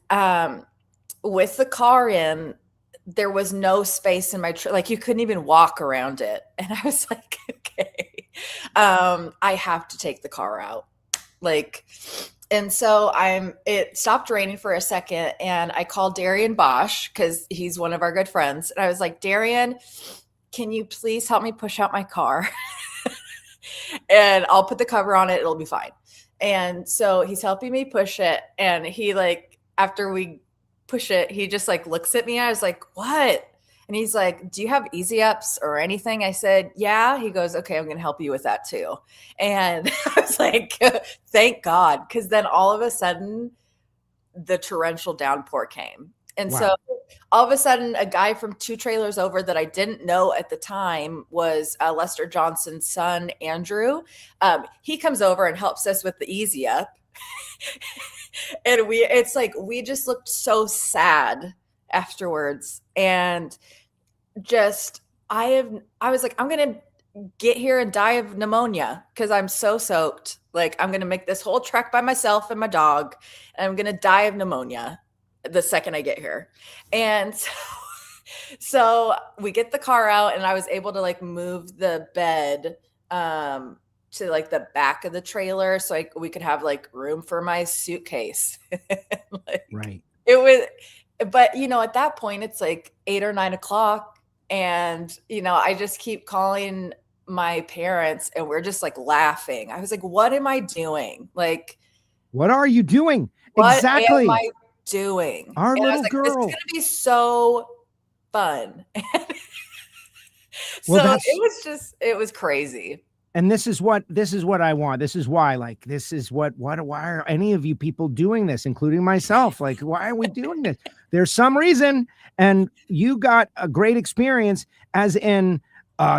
with the car in, there was no space in my like you couldn't even walk around it. And I was like, okay, I have to take the car out. And so it stopped raining for a second and I called Darian Bosch because he's one of our good friends. And I was like, Darian, can you please help me push out my car? And I'll put the cover on it. It'll be fine. And so he's helping me push it. And he after we push it, he just looks at me. I was like, what? And he's like, do you have easy ups or anything? I said, yeah. He goes, okay, I'm going to help you with that too. And I was like, thank God. Because then all of a sudden the torrential downpour came. And Wow. so all of a sudden a guy from 2 trailers over that I didn't know at the time was Lester Johnson's son, Andrew. He comes over and helps us with the easy up. And we just looked so sad afterwards. And I was like, I'm going to get here and die of pneumonia because I'm so soaked. Like I'm going to make this whole trek by myself and my dog and I'm going to die of pneumonia the second I get here. And so we get the car out and I was able to move the bed to the back of the trailer so we could have room for my suitcase. Right. It was, but at that point it's 8 or 9 o'clock and I just keep calling my parents and we're just laughing. I was like, what am I doing? What are you doing? What Exactly. am I doing? Our and I was little like, girl. This is going to be so fun. Well, it was crazy. And this is what I want. This is why, why are any of you people doing this, including myself? Why are we doing this? There's some reason. And you got a great experience as in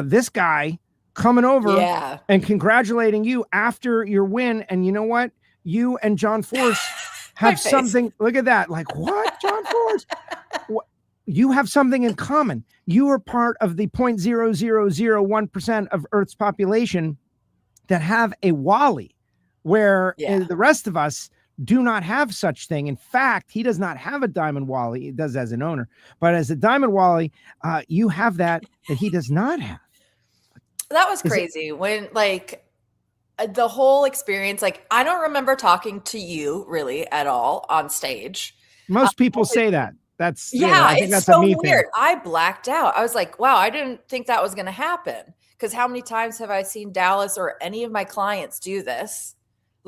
this guy coming over and congratulating you after your win. And you know what? You and John Force have something. Look at that. What, John Force? You have something in common. You are part of the 0.0001% of Earth's population that have a Wally, where the rest of us do not have such thing. In fact, he does not have a diamond Wally. He does as an owner, but as a diamond Wally, you have that he does not have. That was crazy when the whole experience, I don't remember talking to you really at all on stage. Most people say that. That's I think it's that's so weird. thing. I blacked out. I was like, wow, I didn't think that was going to happen. Because how many times have I seen Dallas or any of my clients do this?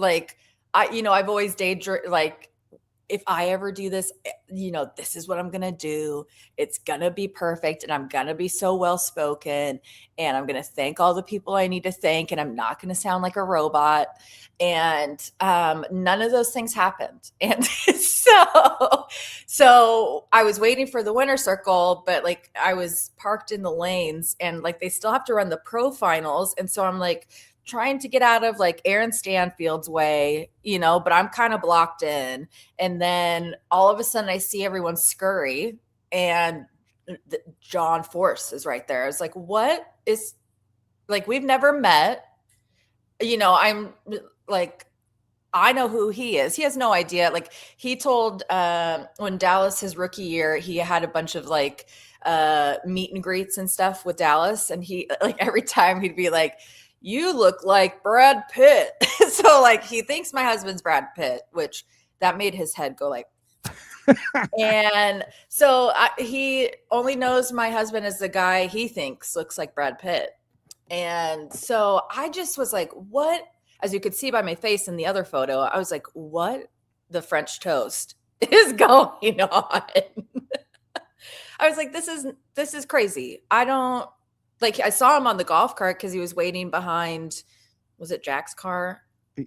I've always daydreamed, if I ever do this, this is what I'm going to do. It's going to be perfect. And I'm going to be so well-spoken. And I'm going to thank all the people I need to thank. And I'm not going to sound like a robot. And none of those things happened. And so I was waiting for the winner circle, but I was parked in the lanes and they still have to run the pro finals. And so I'm trying to get out of Aaron Stanfield's way, but I'm kind of blocked in. And then all of a sudden I see everyone scurry and John Force is right there. I was like, what is we've never met, I'm I know who he is. He has no idea. He told when Dallas, his rookie year, he had a bunch of meet and greets and stuff with Dallas. And he every time he'd be like, you look like Brad Pitt. So like he thinks my husband's Brad Pitt, which that made his head go like, and so he only knows my husband as the guy he thinks looks like Brad Pitt. And so I just was like, what? As you could see by my face in the other photo, I was like, what the French toast is going on? I was like, this is crazy. I don't like, I saw him on the golf cart because he was waiting behind, was it Jack's car?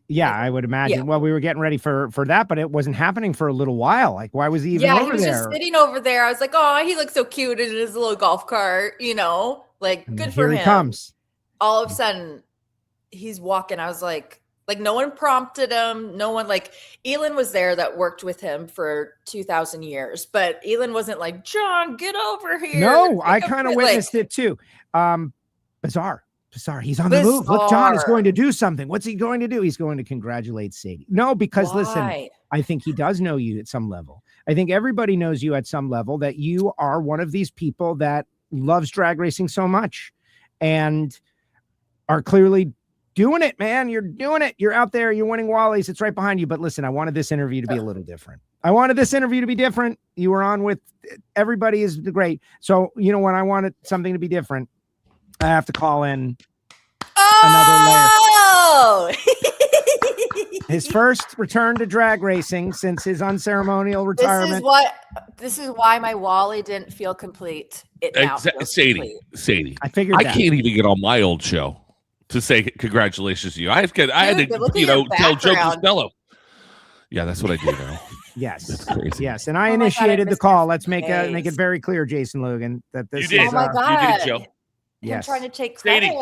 Yeah, I would imagine. Yeah. Well, we were getting ready for that, but it wasn't happening for a little while. Like, why was he even over there? Yeah, he was just sitting over there. I was like, oh, he looks so cute in his little golf cart, you know, like good for him. Here he comes. All of a sudden, he's walking. I was like no one prompted him. No one, like Elin was there that worked with him for 2,000 years, but Elin wasn't like, John, get over here. No, I kind of witnessed it too. Bizarre. He's on the move. Look, John is going to do something. What's he going to do? He's going to congratulate Sadie. No, because listen, I think he does know you at some level. I think everybody knows you at some level, that you are one of these people that loves drag racing so much and are clearly doing it, man. You're doing it. You're out there. You're winning Wallies. It's right behind you. But listen, I wanted this interview to be a little different. You were on with everybody is great. So, you know, when I wanted something to be different, I have to call in another layer. His first return to drag racing since his unceremonial retirement. This is why my Wally didn't feel complete. Sadie. I figured I can't even get on my old show to say congratulations to you. I had to tell Joe Costello. Yeah, that's what I do now. Yes, that's crazy. Yes, and I initiated the call. Let's make it very clear, Jason Logan, that this you did. is. Oh my God. You did, Joe. Yes. I'm trying to take credit.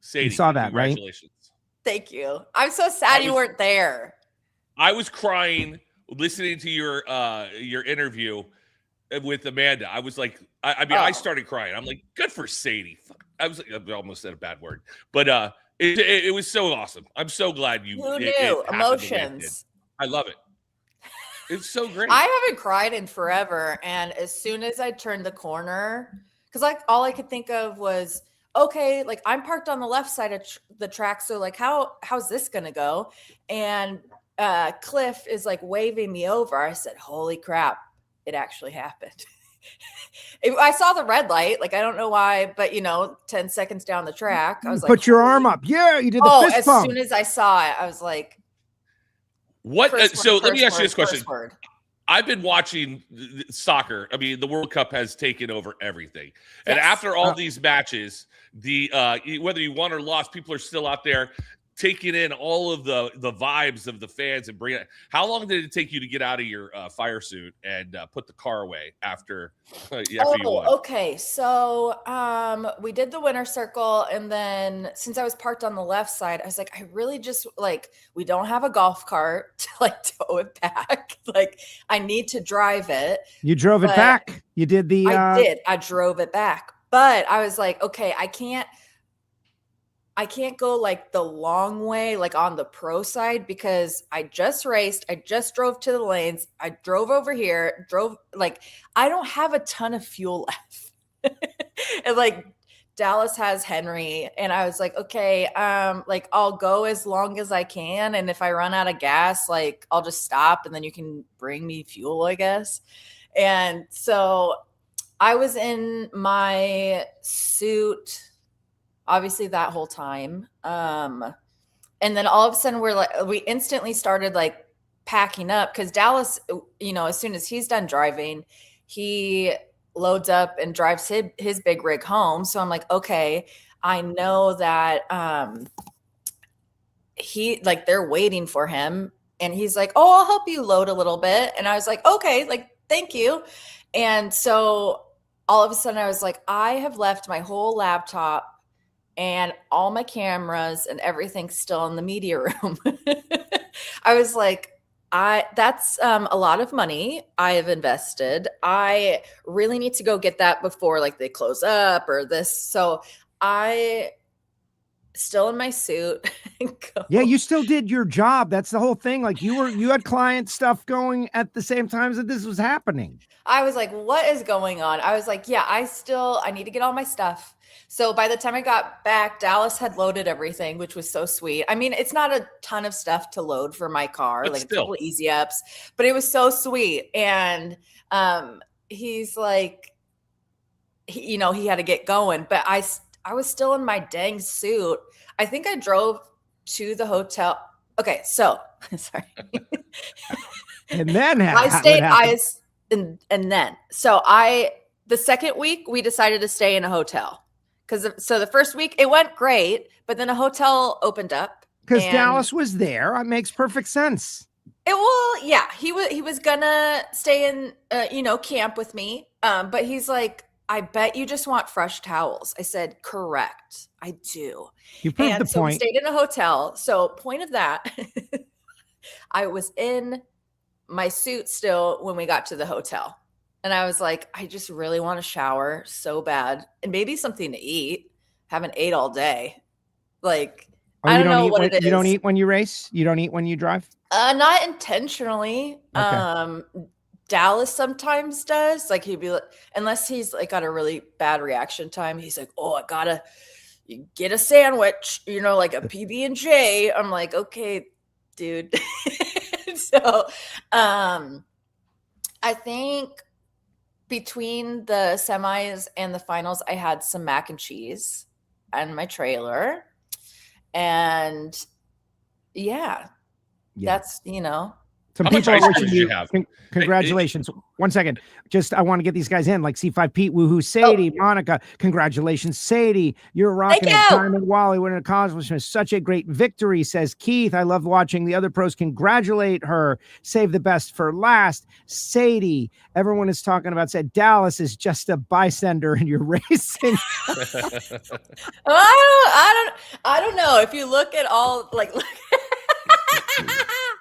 Sadie, you saw that, right? Thank you. I'm so sad you weren't there. I was crying listening to your interview with Amanda. I was like, I started crying. I'm like, good for Sadie. I was like, I almost said a bad word, but it was so awesome. I'm so glad you. Who knew? Emotions. I love it. It's so great. I haven't cried in forever, and as soon as I turned the corner, because like all I could think of was, okay, like I'm parked on the left side of the track, so like how's this gonna go? And Cliff is like waving me over. I said, holy crap, it actually happened. I saw the red light, like I don't know why, but 10 seconds down the track, I was like, put your arm up. Yeah, you did the fist bump. As soon as I saw it, I was like, what? So let me ask you this question. I've been watching soccer. I mean, the World Cup has taken over everything. And after all these matches, whether you won or lost, people are still out there taking in all of the vibes of the fans and bringing it. How long did it take you to get out of your fire suit and put the car away after you won? Okay. So we did the winner circle, and then since I was parked on the left side, I was like, I really just we don't have a golf cart to tow it back. I need to drive it. You drove it back. You did the. I did. I drove it back, but I was like, okay, I can't go the long way, on the pro side, because I just raced. I just drove to the lanes. I drove over here, I don't have a ton of fuel left. And Dallas has Henry. And I was like, okay, I'll go as long as I can. And if I run out of gas, I'll just stop and then you can bring me fuel, I guess. And so I was in my suit obviously that whole time. And then all of a sudden we instantly started packing up, because Dallas, as soon as he's done driving, he loads up and drives his big rig home. So I'm like, okay, I know that they're waiting for him. And he's like, oh, I'll help you load a little bit. And I was like, okay, thank you. And so all of a sudden I was like, I have left my whole laptop and all my cameras and everything's still in the media room. I was like, that's a lot of money I have invested. I really need to go get that before they close up or this. So I still in my suit. Yeah, you still did your job. That's the whole thing. Like you had client stuff going at the same time that this was happening. I was like, what is going on? I was like, yeah, I need to get all my stuff. So by the time I got back, Dallas had loaded everything, which was so sweet. I mean, it's not a ton of stuff to load for my car, but like still. a couple easy ups, but it was so sweet. And he's like, he had to get going, but I was still in my dang suit. I think I drove to the hotel. Okay, so sorry. And then the second week we decided to stay in a hotel so the first week it went great, but then a hotel opened up because Dallas was there. It makes perfect sense. He was gonna stay in camp with me, but he's like, I bet you just want fresh towels. I said, correct, I do. You proved the point. We stayed in a hotel. So point of that, I was in my suit still when we got to the hotel. And I was like, I just really want to shower so bad and maybe something to eat. Haven't ate all day. Like, I don't know what it is. You don't eat when you race? You don't eat when you drive? Not intentionally. Okay. Dallas sometimes does. Like he'd be like, unless he's like got a really bad reaction time, he's like, oh, I gotta get a sandwich, like a PB&J. I'm like, okay, dude. So I think between the semis and the finals, I had some mac and cheese and my trailer. And that's, Some How much people ice are cream wishing did you you have? congratulations. 1 second. Just, I want to get these guys in, like C5 Pete, woohoo, Sadie, Monica. Congratulations, Sadie. You're rocking it. Diamond Wally winning a accomplishment. Such a great victory, says Keith. I love watching the other pros congratulate her. Save the best for last. Sadie, everyone is talking about, said Dallas is just a bystander and you're racing. I don't know. If you look at all, like,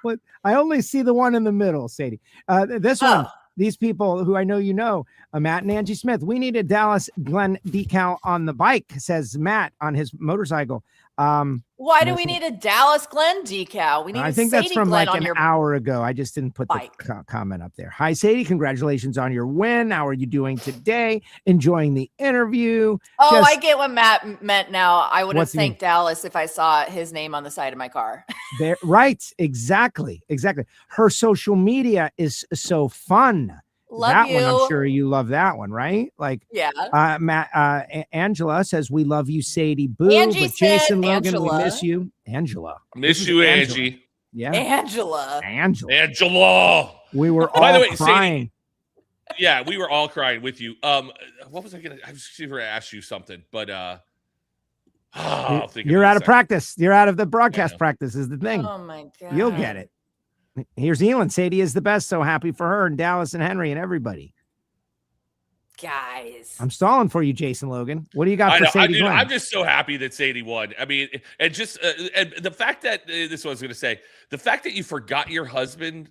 But I only see the one in the middle, Sadie. This one, these people who I know, Matt and Angie Smith. We need a Dallas Glenn decal on the bike, says Matt on his motorcycle. Why do we need a Dallas Glenn decal? We need. I think Sadie that's from Glenn like on an hour ago. I just didn't put the comment up there. Hi, Sadie. Congratulations on your win. How are you doing today? Enjoying the interview. Oh, I get what Matt meant now. I would have What's he thanked Dallas if I saw his name on the side of my car. There, right. Exactly. Her social media is so fun. Love that you. one, I'm sure you love that one, right? Like, yeah. Angela says, we love you, Sadie Boo. Angie But Jason said Logan, Angela. we miss you. Angela. Miss you, Angela. Angie. Yeah. Angela. We were all By the way, crying. Sadie, yeah, we were all crying with you. What was I going to ask you something, but I'll think You're about out of practice. You're out of the broadcast practice is the thing. Oh my God. You'll get it. Here's Elin. Sadie is the best. So happy for her and Dallas and Henry and everybody. Guys. I'm stalling for you, Jason Logan. What do you got for Sadie Glenn? I'm just so happy that Sadie won. I mean, and just and the fact that this is what I was going to say, the fact that you forgot your husband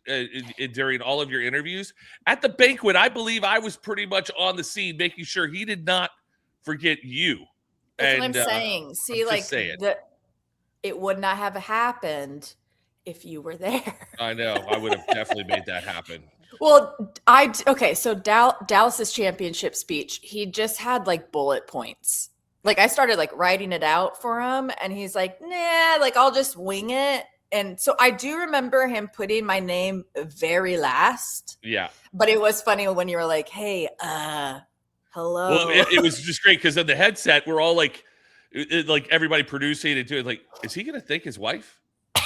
during all of your interviews at the banquet, I believe I was pretty much on the scene, making sure he did not forget you. That's what I'm saying. See, like saying. It would not have happened if you were there. I know. I would have definitely made that happen. Well, so Dallas's championship speech, he just had like bullet points. Like I started like writing it out for him and he's like, nah, like I'll just wing it. And so I do remember him putting my name very last. Yeah. But it was funny when you were like, hey, hello. Well, it was just great because on the headset, we're all like everybody producing and doing like, is he going to thank his wife?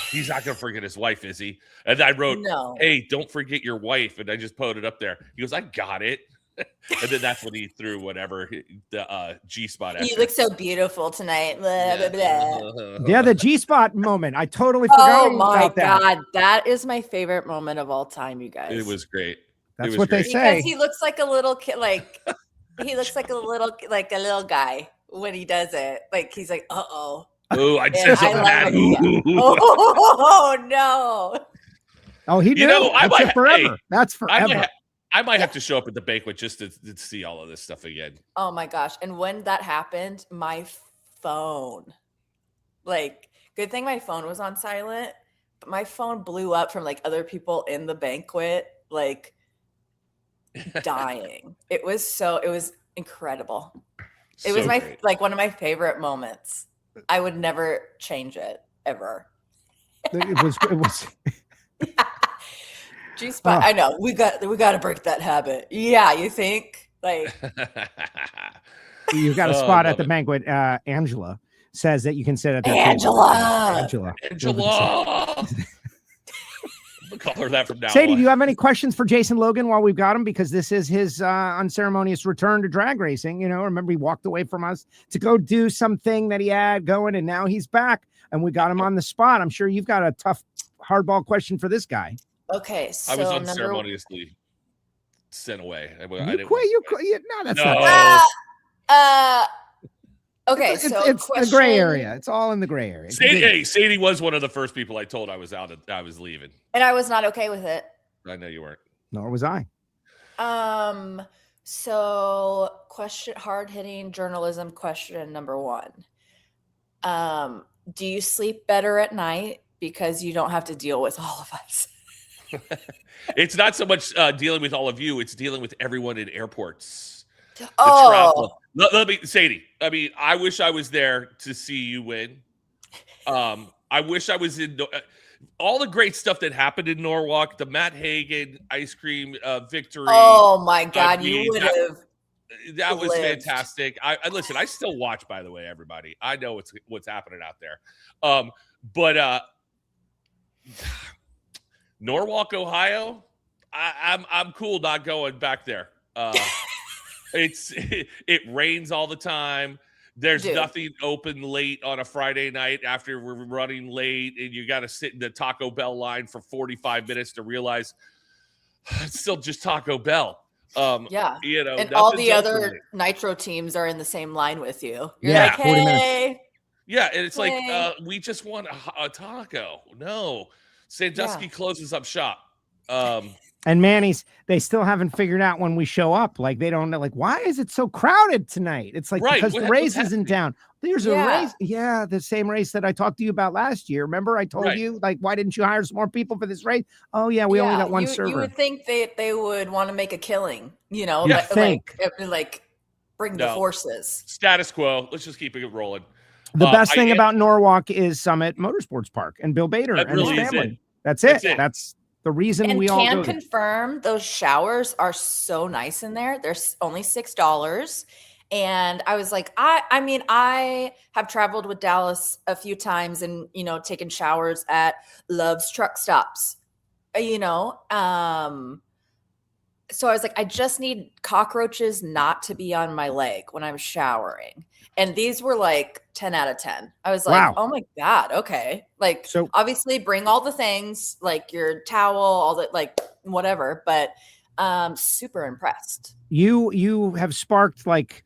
He's not going to forget his wife, is he? And I wrote, no. Hey, don't forget your wife. And I just put it up there. He goes, I got it. And then that's when he threw whatever the G-spot at You look so beautiful tonight. Blah, blah, blah. Yeah, the G-spot moment. I totally forgot about that. Oh my God. That is my favorite moment of all time, you guys. It was great. That's what they say. Because he looks like a little kid, he looks like a little guy when he does it. Like he's like, uh-oh. Oh, I'd say something bad. Oh no! Oh, he knew. That's forever. That's forever. I might have to show up at the banquet just to see all of this stuff again. Oh my gosh! And when that happened, my phone Like, good thing my phone was on silent, but my phone blew up from like other people in the banquet, like dying. It was incredible. It was like one of my favorite moments. I would never change it ever. It was. G-spot. I know we got to break that habit. Yeah, you think like you got a spot at the banquet. Angela says that you can sit at that Angela. We'll call her that from now Sadie, on. do you have any questions for Jason Logan while we've got him? Because this is his unceremonious return to drag racing. You know, remember he walked away from us to go do something that he had going, and now he's back, and we got him on the spot. I'm sure you've got a tough hardball question for this guy. Okay, so I was unceremoniously sent away. You quit. No, that's no. not. Okay, it's question... the gray area. It's all in the gray area. Sadie was one of the first people I told I was leaving, and I was not okay with it. I know you weren't. Nor was I. So hard-hitting journalism question number 1. Do you sleep better at night because you don't have to deal with all of us? It's not so much dealing with all of you; it's dealing with everyone in airports. Oh, let me, Sadie. I mean, I wish I was there to see you win. I wish I was in all the great stuff that happened in Norwalk. The Matt Hagen ice cream victory. Oh my God, you would have. That was fantastic. I listen. I still watch. By the way, everybody. I know what's happening out there. But Norwalk, Ohio. I'm cool not going back there. It rains all the time. There's nothing open late on a Friday night after we're running late, and you got to sit in the Taco Bell line for 45 minutes to realize it's still just Taco Bell. Yeah, you know, and all the other Nitro teams are in the same line with you. You're like, 40 minutes. hey. Yeah, and it's like we just want a taco. No, Sandusky closes up shop. And Manny's, they still haven't figured out when we show up. Like, they don't know, like, why is it so crowded tonight? It's like, because the race isn't down. There's a race. Yeah, the same race that I talked to you about last year. Remember, I told you, like, why didn't you hire some more people for this race? Oh, yeah, we only got one server. You would think they would want to make a killing, you know, like bring the forces. Status quo. Let's just keep it rolling. The best thing about Norwalk is Summit Motorsports Park and Bill Bader and really his family. That's it. That's the reason we all go. Confirm those showers are so nice in there. They're only $6. And I was like, I mean, I have traveled with Dallas a few times and, you know, taken showers at Love's truck stops, you know. So I was like, I just need cockroaches not to be on my leg when I'm showering. And these were like 10 out of 10. I was like, oh my God, okay. Like, so obviously bring all the things, like your towel, all that, like whatever, but super impressed. You have sparked, like,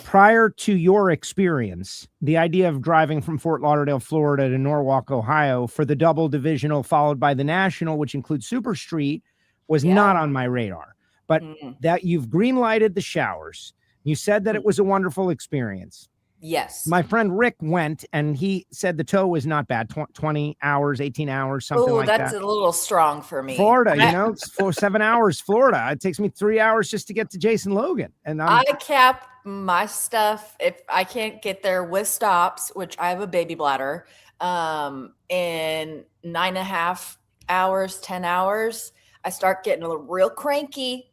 prior to your experience, the idea of driving from Fort Lauderdale, Florida to Norwalk, Ohio for the double divisional followed by the national, which includes Super Street, was not on my radar. But that you've green lighted the showers. You said that it was a wonderful experience. Yes. My friend Rick went, and he said the tow was not bad. 20 hours, 18 hours, something like that. Oh, that's a little strong for me. Florida, you know, it's 7 hours, Florida. It takes me 3 hours just to get to Jason Logan. And I cap my stuff if I can't get there with stops, which I have a baby bladder, in 9.5 hours, 10 hours. I start getting a little real cranky.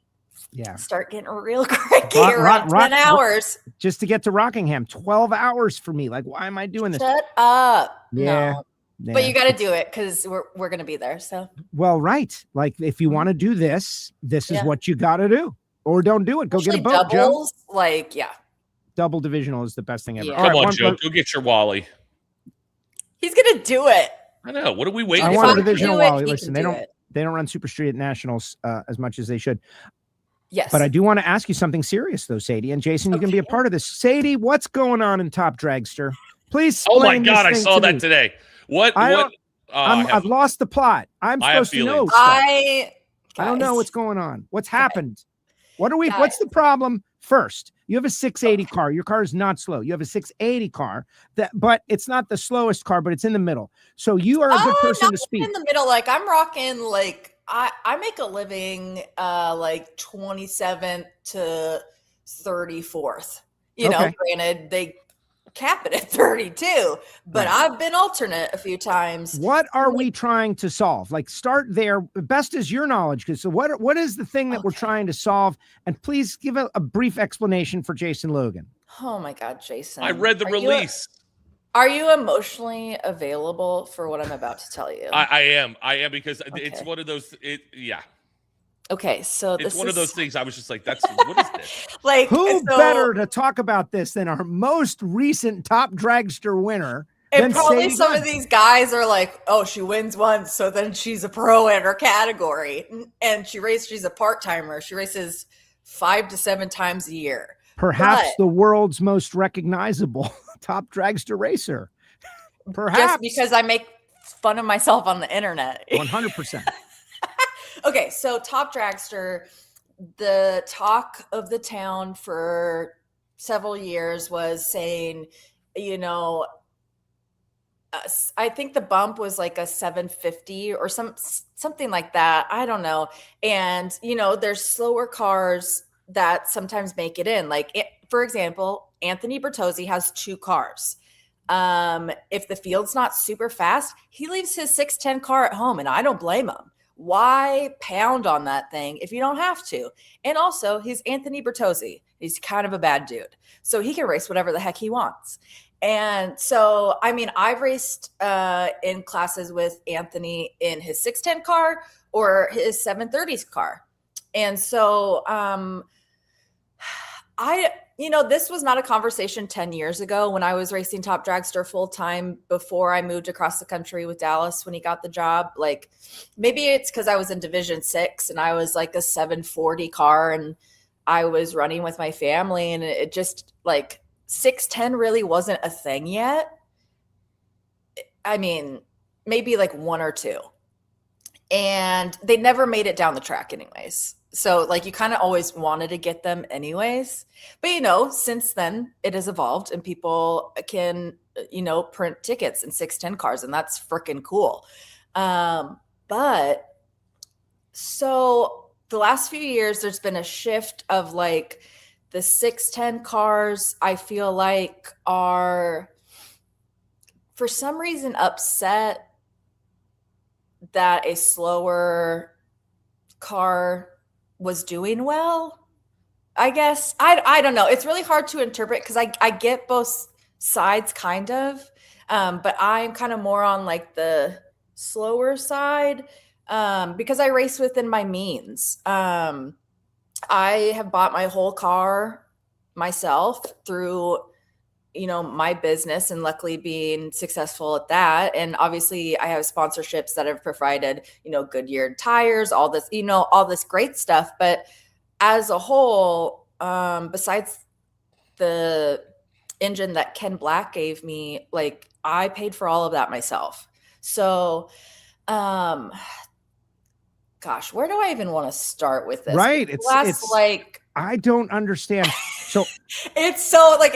Yeah. Start getting real cranky around 10 hours. Just to get to Rockingham, 12 hours for me. Like, why am I doing this? Shut up. Yeah. No. But you got to do it because we're going to be there. So, well, right. Like, if you want to do this is what you got to do. Or don't do it. Go get a boat, doubles, Joe. Like, double divisional is the best thing ever. Yeah. Come on, Joe. Go get your Wally. He's going to do it. I know. What are we waiting for? I want a divisional Wally. Listen, they don't run Super Street at Nationals as much as they should. Yes. But I do want to ask you something serious, though, Sadie. And Jason, you can be a part of this. Sadie, what's going on in Top Dragster? Please. Oh, my God. I saw that today. I've lost the plot. I'm supposed to know. I don't know what's going on. What's happened? What's the problem? first. You have a 680 car. Your car is not slow. You have a 680 car but it's not the slowest car, but it's in the middle. So you are a good person to speak. In the middle, like I'm rocking, like I make a living like 27th to 34th. You know, granted they cap it at 32, but I've been alternate a few times. What are we trying to solve? Like, start there, best as your knowledge. Because so what is the thing that we're trying to solve? And please give a brief explanation for Jason Logan. Oh my God, Jason! I read the release. Are you emotionally available for what I'm about to tell you? I am because it's one of those. Okay, so it's one of those things. I was just like, "That's what is this?" Like, who better to talk about this than our most recent top dragster winner? And probably some of these guys are like, "Oh, she wins once, so then she's a pro in her category." And she's a part timer. She races 5 to 7 times a year. Perhaps the world's most recognizable top dragster racer. Perhaps just because I make fun of myself on the internet. 100%. Okay, so Top Dragster, the talk of the town for several years was saying, you know, I think the bump was like a 750 or something like that. I don't know. And, you know, there's slower cars that sometimes make it in. Like, for example, Anthony Bertozzi has 2 cars. If the field's not super fast, he leaves his 610 car at home, and I don't blame him. Why pound on that thing if you don't have to? And also, he's Anthony Bertozzi. He's kind of a bad dude. So he can race whatever the heck he wants. And so, I mean, I've raced in classes with Anthony in his 610 car or his 730s car. And so this was not a conversation 10 years ago when I was racing Top Dragster full time before I moved across the country with Dallas when he got the job. Like, maybe it's because I was in Division 6 and I was like a 740 car and I was running with my family, and it just like 610 really wasn't a thing yet. I mean, maybe like 1 or 2. And they never made it down the track anyways. So like you kind of always wanted to get them anyways. But, you know, since then it has evolved and people can, you know, print tickets in 610 cars, and that's freaking cool. But so the last few years, there's been a shift of like the 610 cars, I feel like are for some reason upset that a slower car was doing well, I guess. I don't know. It's really hard to interpret because I get both sides kind of, but I'm kind of more on like the slower side because I race within my means. I have bought my whole car myself through, you know, my business, and luckily being successful at that. And obviously I have sponsorships that have provided, you know, Goodyear tires, all this, you know, all this great stuff. But as a whole, besides the engine that Ken Black gave me, like I paid for all of that myself. So, gosh, where do I even want to start with this? Right. It's like, I don't understand. So it's so like,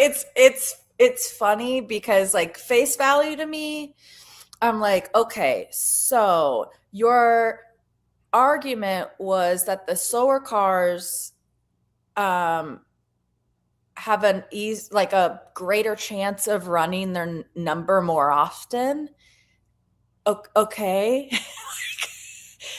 it's funny because like face value to me, I'm like, okay, so your argument was that the slower cars have a greater chance of running their number more often. Okay.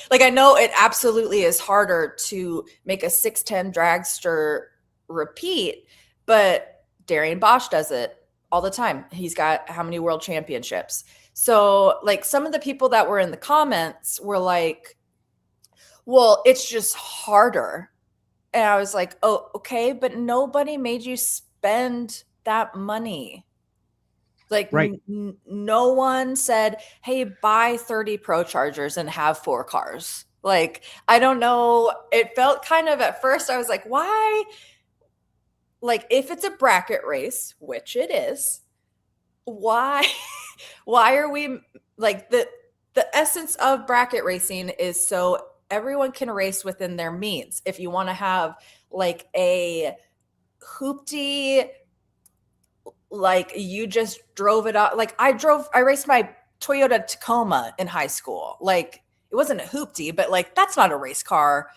Like I know it absolutely is harder to make a 610 dragster repeat, but Darian Bosch does it all the time. He's got how many world championships? So like some of the people that were in the comments were like, well, it's just harder. And I was like, oh, okay, but nobody made you spend that money. Like right. No one said, hey, buy 30 Pro Chargers and have 4 cars. Like, I don't know. It felt kind of at first, I was like, why? Like, if it's a bracket race, which it is, why are we like the essence of bracket racing is so everyone can race within their means. If you want to have like a hoopty, like you just drove it up. Like I raced my Toyota Tacoma in high school. Like it wasn't a hoopty, but like that's not a race car.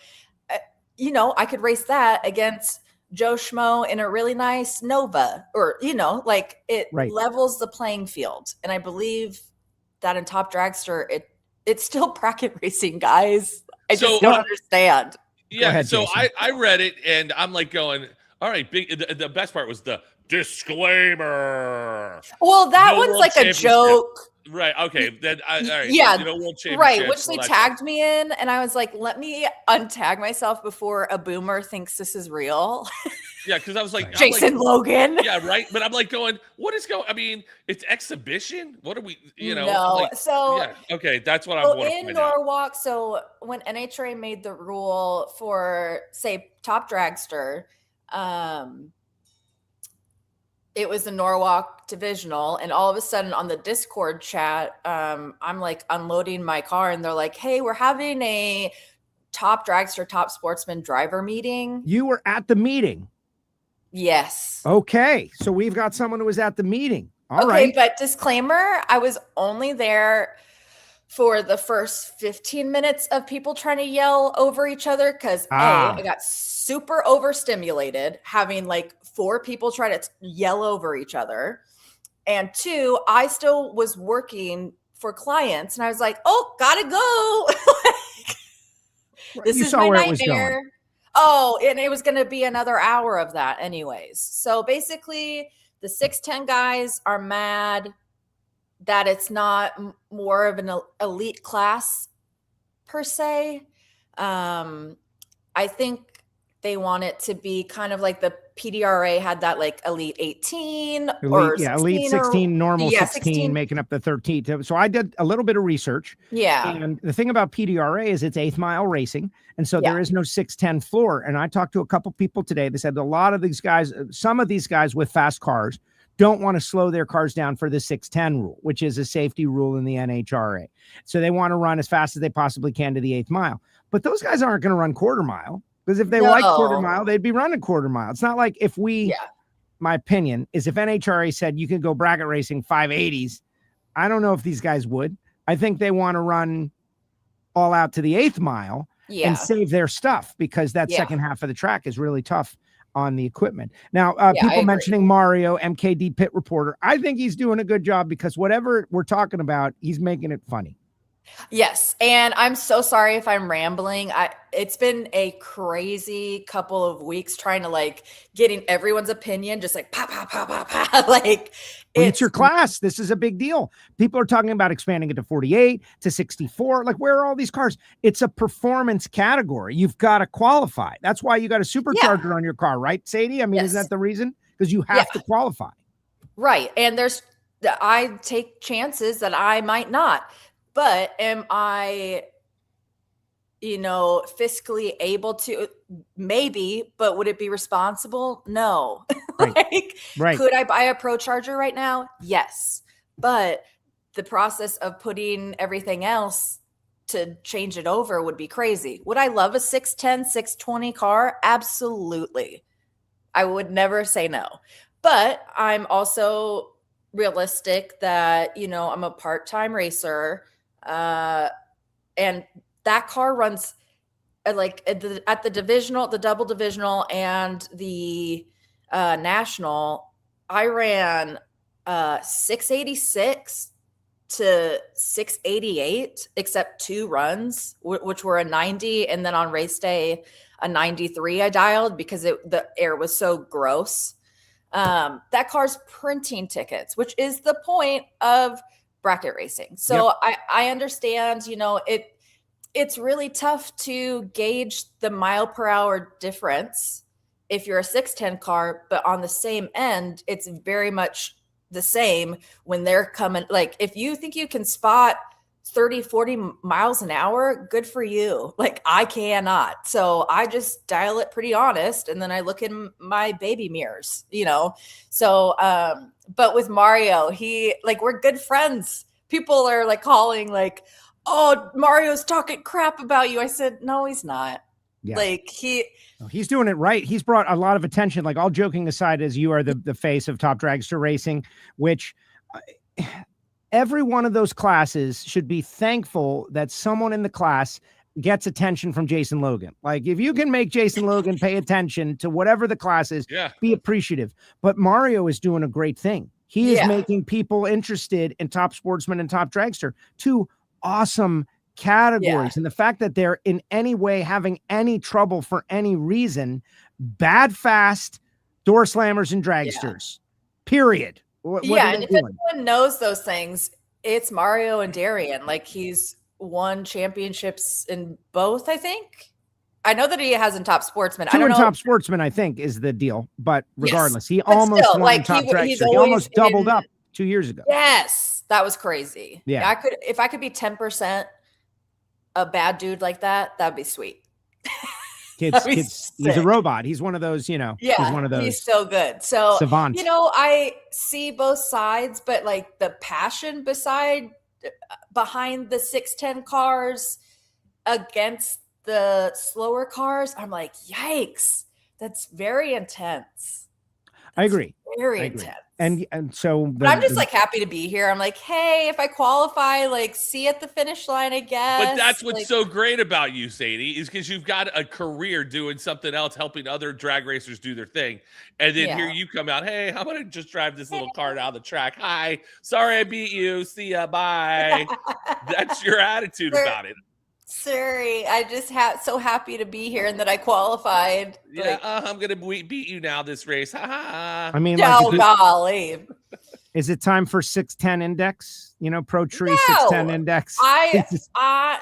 You know, I could race that against Joe Schmo in a really nice Nova, or, you know, like it levels the playing field. And I believe that in Top Dragster, it's still bracket racing, guys. I just don't understand. Yeah. ahead, So Jason. I read it and I'm like going, all right, the best part was the disclaimer. Well, that No one's World like a Championship. joke. Right. Okay. Then all right. Yeah. So, World Championship, Right. Which they all that tagged stuff. me in. And I was like, let me untag myself before a boomer thinks this is real. Yeah. Because I was like, Jason Logan. Yeah. Right. But I'm like going, what is going? I mean, it's exhibition. What are we? You know. No. Like, So yeah. Okay. That's what I well, want to in find out. Norwalk, so when NHRA made the rule for, say, Top Dragster, it was the Norwalk divisional, and all of a sudden on the Discord chat, I'm like unloading my car, and they're like, "Hey, we're having a Top Dragster, Top Sportsman driver meeting." You were at the meeting. Yes. Okay, so we've got someone who was at the meeting. All Okay, right. but disclaimer, I was only there for the first 15 minutes of people trying to yell over each other because I got super overstimulated having like 4 people try to yell over each other. And 2, I still was working for clients and I was like, oh, gotta go. This You is saw my where it was nightmare. going. Oh, and it was going to be another hour of that anyways. So basically the 6'10 guys are mad that it's not more of an elite class per se. I think they want it to be kind of like the PDRA had that like elite 18 or elite 16, normal 16, making up the 13th. So I did a little bit of research. Yeah. And the thing about PDRA is it's 8th mile racing. And so there is no 610 floor. And I talked to a couple people today. They said a lot of these guys, some of these guys with fast cars don't want to slow their cars down for the 610 rule, which is a safety rule in the NHRA. So they want to run as fast as they possibly can to the 8th mile. But those guys aren't going to run quarter mile. Because if they like quarter mile, they'd be running quarter mile. It's not like if we, my opinion is if NHRA said you could go bracket racing 580s, I don't know if these guys would. I think they want to run all out to the 8th mile and save their stuff because that second half of the track is really tough on the equipment. Now, people mentioning Mario, MKD pit reporter. I think he's doing a good job because whatever we're talking about, he's making it funny. Yes. And I'm so sorry if I'm rambling. It's been a crazy couple of weeks trying to like getting everyone's opinion, just like like it's your class. This is a big deal. People are talking about expanding it to 48 to 64. Like, where are all these cars? It's a performance category. You've got to qualify. That's why you got a supercharger on your car, right, Sadie? I mean, is that the reason? Because you have to qualify. Right. And I take chances that I might not. But am I, fiscally able to? Maybe, but would it be responsible? No. Could I buy a Pro Charger right now? Yes. But the process of putting everything else to change it over would be crazy. Would I love a 610, 620 car? Absolutely. I would never say no. But I'm also realistic that, I'm a part-time racer. And that car runs like at the divisional, the double divisional and the national. I ran 686 to 688, except 2 runs, which were a 90. And then on race day, a 93 I dialed because the air was so gross. That car's printing tickets, which is the point of bracket racing. So I understand, it's really tough to gauge the mile per hour difference if you're a 610 car, but on the same end, it's very much the same when they're coming. Like if you think you can spot 30, 40 miles an hour, good for you. Like I cannot. So I just dial it pretty honest. And then I look in my baby mirrors, So, but with Mario, we're good friends. People are like calling like, oh, Mario's talking crap about you. I said, no, he's not. Yeah. Like he's doing it right. He's brought a lot of attention, like all joking aside, as you are the face of Top Dragster Racing, which every one of those classes should be thankful that someone in the class gets attention from Jason Logan. Like if you can make Jason Logan pay attention to whatever the class is, be appreciative. But Mario is doing a great thing. He is making people interested in Top Sportsman and Top Dragster, two awesome categories. And the fact that they're in any way having any trouble for any reason, bad fast door slammers and dragsters, period. What and if anyone knows those things, it's Mario and Darian. Like he's won championships in both, I think. I know that he has in Top Sportsman. I don't know. Top Sportsman, I think, is the deal. But regardless, he almost won like Top Dragster. He almost doubled up 2 years ago. Yes, that was crazy. Yeah, if I could be 10% a bad dude like that, that'd be sweet. Kids, he's a robot. He's one of those, he's one of those. He's so good. So, savant. I see both sides, but like the passion behind the 610 cars against the slower cars, I'm like, yikes, that's very intense. I agree. Very intense. And so, but I'm just like happy to be here. I'm like, hey, if I qualify, like, see at the finish line, I guess. But that's what's so great about you, Sadie, is because you've got a career doing something else, helping other drag racers do their thing. And then here you come out, hey, I'm going to just drive this little car down the track. Hi, sorry I beat you. See ya, bye. That's your attitude about it. Sorry, I just so happy to be here and that I qualified. Yeah, I'm gonna beat you now this race. I mean, golly. Is it time for 610 index? Pro Tree 610 index. No. I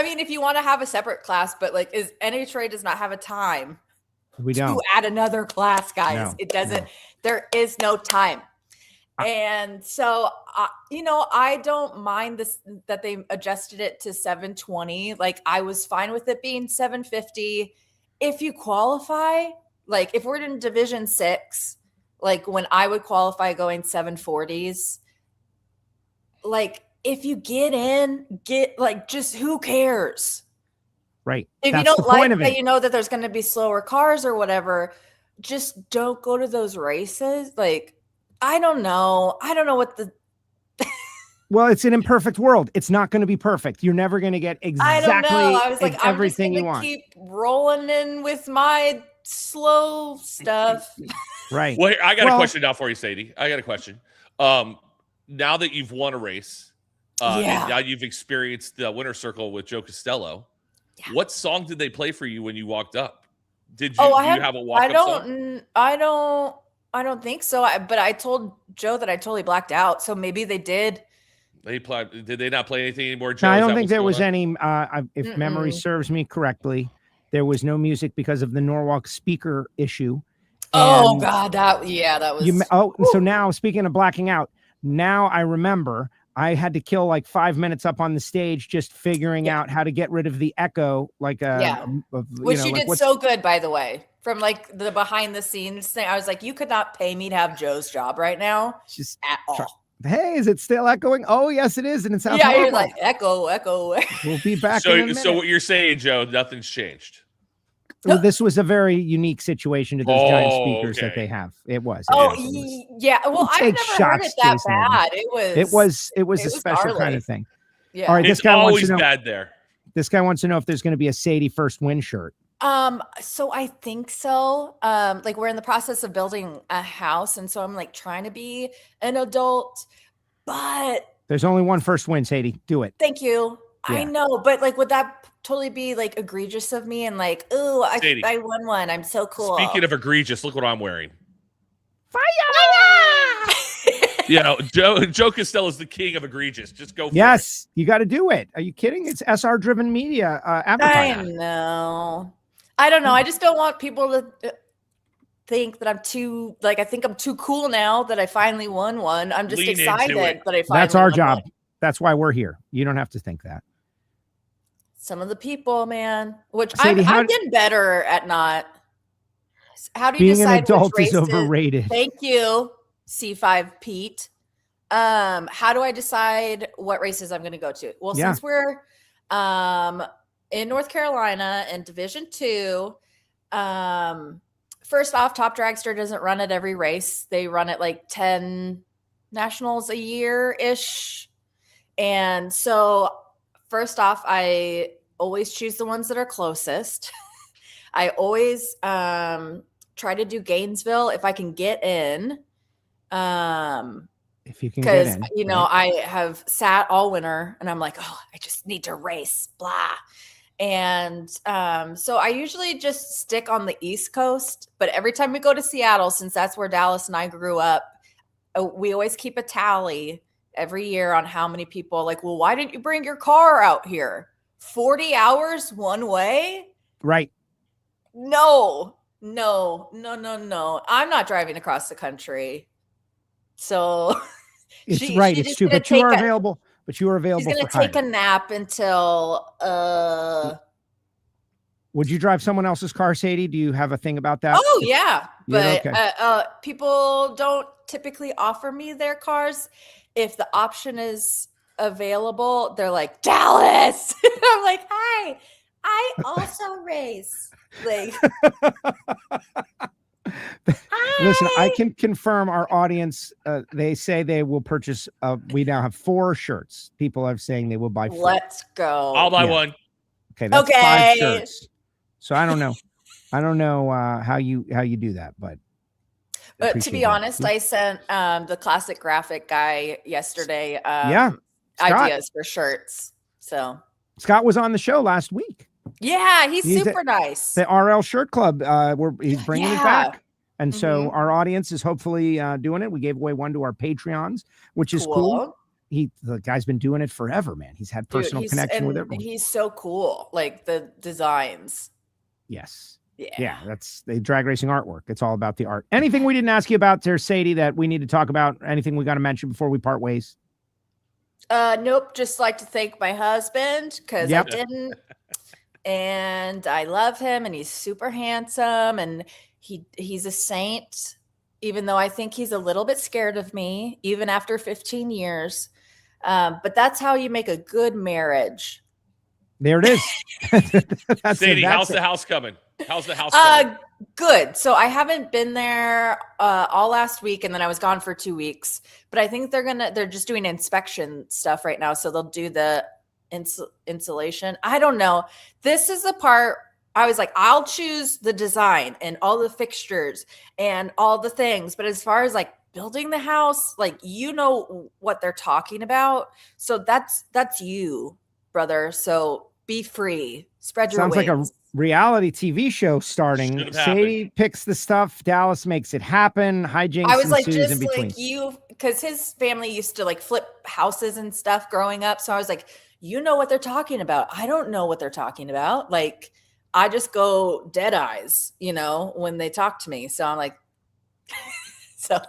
mean, if you want to have a separate class, but like, NHRA does not have a time. We don't to add another class, guys. No, it doesn't. No. There is no time. And so, I don't mind this that they adjusted it to 720. Like I was fine with it being 750. If you qualify, like if we're in Division 6, like when I would qualify going 740s, like if you get in, just who cares? Right. If you don't like that, you know that there's going to be slower cars or whatever, just don't go to those races. Like, I don't know what the. Well, it's an imperfect world. It's not going to be perfect. You're never going to get exactly I was like, everything you want. Keep rolling in with my slow stuff. Right. Well, I got a question now for you, Sadie. I got a question. Now that you've won a race, and now you've experienced the winner's circle with Joe Costello, what song did they play for you when you walked up? Did you, do you have a walk-up song? I don't think so. But I told Joe that I totally blacked out. So maybe they did. Did they not play anything anymore, Joe? No, I don't think there was any. If memory serves me correctly, there was no music because of the Norwalk speaker issue. Oh God, that was. So now speaking of blacking out, now I remember I had to kill like 5 minutes up on the stage just figuring out how to get rid of the echo, which you did so good, by the way. From like the behind the scenes thing, I was like, you could not pay me to have Joe's job right now, just at all. Hey, is it still echoing? Oh, yes, it is, and it sounds horrible. You're like echo. We'll be back. So what you're saying, Joe? Nothing's changed. Well, this was a very unique situation to those giant speakers that they have. It was. Yeah. Well, I've never heard it that bad. It was a special kind of thing. Yeah. All right. It's always bad there. This guy wants to know if there's going to be a Sadie first win shirt. So I think so. Like we're in the process of building a house, and so I'm like trying to be an adult, but there's only one first win, Sadie. Do it. Thank you. Yeah. I know, but like, would that totally be like egregious of me? And like, ooh, I won one. I'm so cool. Speaking of egregious, look what I'm wearing. Fire! Joe Costello is the king of egregious. Just go for it. Yes, you got to do it. Are you kidding? It's SR driven media advertising. I know. I don't know. I just don't want people to think that I'm too, like, I think I'm too cool now that I finally won one. I'm just excited that I finally That's our won job. one. That's why we're here. You don't have to think that. Some of the people, man, which Sadie, I'm getting better at not. How do you being decide an adult which is overrated? Thank you, C5 Pete. How do I decide what races I'm going to go to? Well, since we're in North Carolina in Division II. First off, Top Dragster doesn't run at every race. They run at like 10 nationals a year-ish. And so first off, I always choose the ones that are closest. I always try to do Gainesville if I can get in. If you can get in. Because, you know, I have sat all winter and I'm like, oh, I just need to race, blah. And so I usually just stick on the East Coast. But every time we go to Seattle, since that's where Dallas and I grew up, we always keep a tally every year on how many people like, well, why didn't you bring your car out here? 40 hours one way? Right. No. I'm not driving across the country. So it's right. It's true. But you are available. But you are available. She's going to take a nap until. Would you drive someone else's car, Sadie? Do you have a thing about that? Oh yeah, but okay. People don't typically offer me their cars. If the option is available, they're like, Dallas. I'm like, hi, I also race. Like, listen, I can confirm our audience. They say they will purchase. We now have 4 shirts. People are saying they will buy 4. Let's go. I'll buy one. Okay, that's 5 shirts. So I don't know. I don't know how you do that, but to be honest, I sent the classic graphic guy yesterday. Ideas for shirts. So Scott was on the show last week. Yeah, he's super nice. The RL Shirt Club, he's bringing it back. And so our audience is hopefully doing it. We gave away one to our Patreons, which is cool. The guy's been doing it forever, man. He's had personal connection with everyone. He's so cool. Like the designs. Yes. Yeah. That's the drag racing artwork. It's all about the art. Anything we didn't ask you about there, Sadie, that we need to talk about? Anything we got to mention before we part ways? Nope. Just like to thank my husband because I didn't. And I love him and he's super handsome and he's a saint, even though I think he's a little bit scared of me, even after 15 years. But that's how you make a good marriage. There it is. Sadie, how's the house coming? How's the house coming? Good. So I haven't been there all last week, and then I was gone for 2 weeks. But I think they're just doing inspection stuff right now. So they'll do the insulation. I don't know. This is the part I was like, I'll choose the design and all the fixtures and all the things. But as far as like building the house, like, you know what they're talking about. So that's you, brother. So be free. Spread your wings. Sounds like a reality TV show starting. Sadie picks the stuff. Dallas makes it happen. Hijinks I was like, ensues just in between. like you, because his family used to like flip houses and stuff growing up. So I was like, you know what they're talking about. I don't know what they're talking about. Like, I just go dead eyes, you know, when they talk to me. So I'm like, so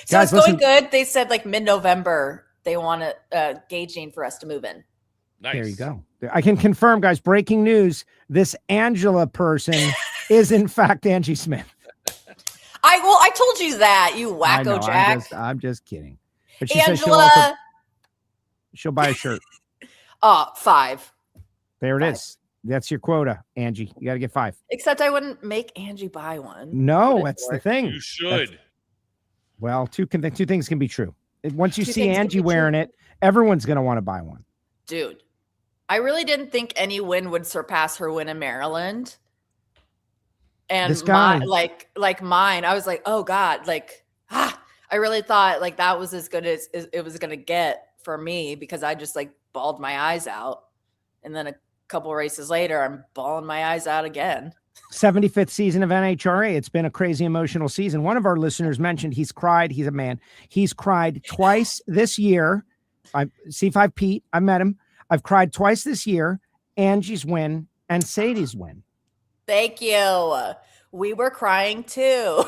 Guys, it's going good. They said like mid-November they want to gauging for us to move in. Nice. There you go. I can confirm, guys, breaking news. This Angela person is in fact Angie Smith. I told you that, you wacko Jack. I'm just kidding. But she Angela, says she'll buy a shirt. 5. There it is. That's your quota, Angie. You got to get 5. Except I wouldn't make Angie buy one. No, that's the thing. You should. Well, two things can be true. Once you see Angie wearing it, everyone's going to want to buy one. Dude, I really didn't think any win would surpass her win in Maryland. And this guy, mine, I was like, oh God, I really thought like that was as good as it was going to get for me because I just like bawled my eyes out. And then a couple races later, I'm bawling my eyes out again. 75th season of NHRA. It's been a crazy emotional season. One of our listeners mentioned he's cried. He's a man. He's cried twice this year. C5 Pete, I met him. I've cried twice this year. Angie's win and Sadie's win. Thank you. We were crying too.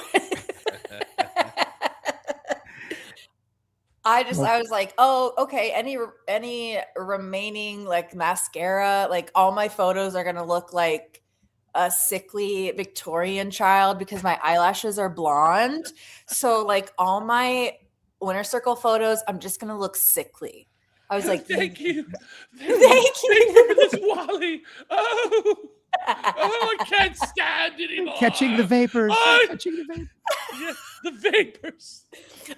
I was like, oh, okay. Any remaining like mascara, like all my photos are going to look like a sickly Victorian child because my eyelashes are blonde. So like all my winner circle photos, I'm just going to look sickly. I was like, thank you. Thank Thank you for this, Wally. Oh, I can't stand anymore. Catching the vapors. Oh, Catching the vapors. Yeah, the vapors.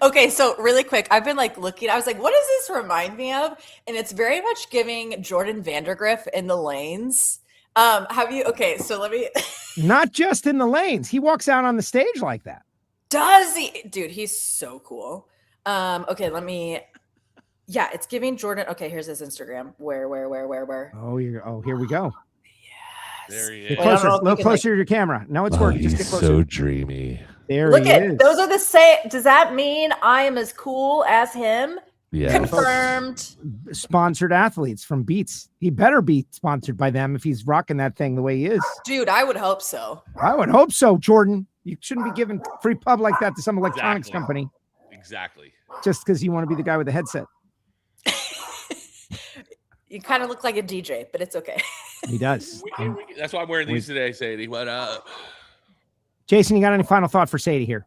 Okay, so really quick, I've been like looking. I was like, what does this remind me of? And it's very much giving Jordan Vandergriff in the lanes. Have you? Okay, so let me. Not just in the lanes. He walks out on the stage like that. Does he? Dude, he's so cool. Okay, let me. Yeah, it's giving Jordan. Okay, here's his Instagram. Where? Oh, here we go. There he Get is. closer, a little closer to your camera. No, it's working. Just get closer. So dreamy. There Look he at is. those are the same. Does that mean I am as cool as him? Yeah. Confirmed. Sponsored athletes from Beats. He better be sponsored by them if he's rocking that thing the way he is. Dude, I would hope so. I would hope so, Jordan. You shouldn't be giving free pub like that to some electronics company Exactly. just because you want to be the guy with the headset. You kind of look like a DJ, but it's okay. He does. That's why I'm wearing these today, Sadie. What up? Jason, you got any final thought for Sadie here?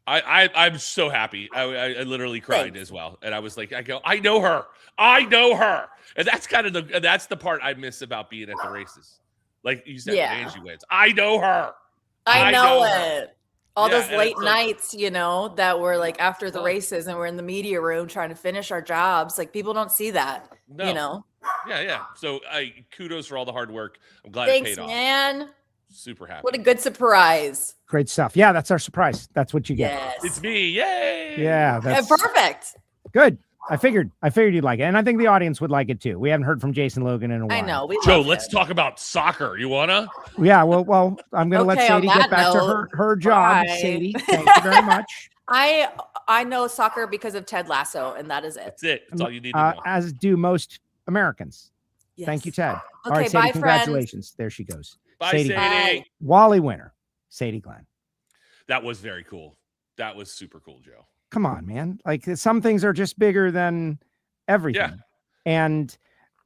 I'm so happy. I literally cried as well, and I was like, I know her, and that's kind of that's the part I miss about being at the races. Like you said, when Angie wins, I know her. I know her. it. All Yeah, those and late it's like- nights, that were like after the races and we're in the media room trying to finish our jobs. Like people don't see that, No. Yeah. So kudos for all the hard work. I'm glad Thanks, it paid off. man. Super happy. What a good surprise. Great stuff. Yeah, that's our surprise. That's what you get. Yes. It's me. Yay. Yeah, that's Perfect. good. I figured you'd like it, and I think the audience would like it too. We haven't heard from Jason Logan in a while. I know. Joe, let's talk about soccer. You wanna? Yeah, well, I'm going to let Okay, on Sadie get that back to note, her job. bye. Sadie, thank you very much. I know soccer because of Ted Lasso, and that is it. That's it. That's all you need to know. As do most Americans. Yes. Thank you, Ted. All Okay, right, Sadie, bye, congratulations. There she goes. Bye, Sadie. Sadie. Wally winner, Sadie Glenn. That was very cool. That was super cool, Joe. Come on, man. Like some things are just bigger than everything. Yeah. And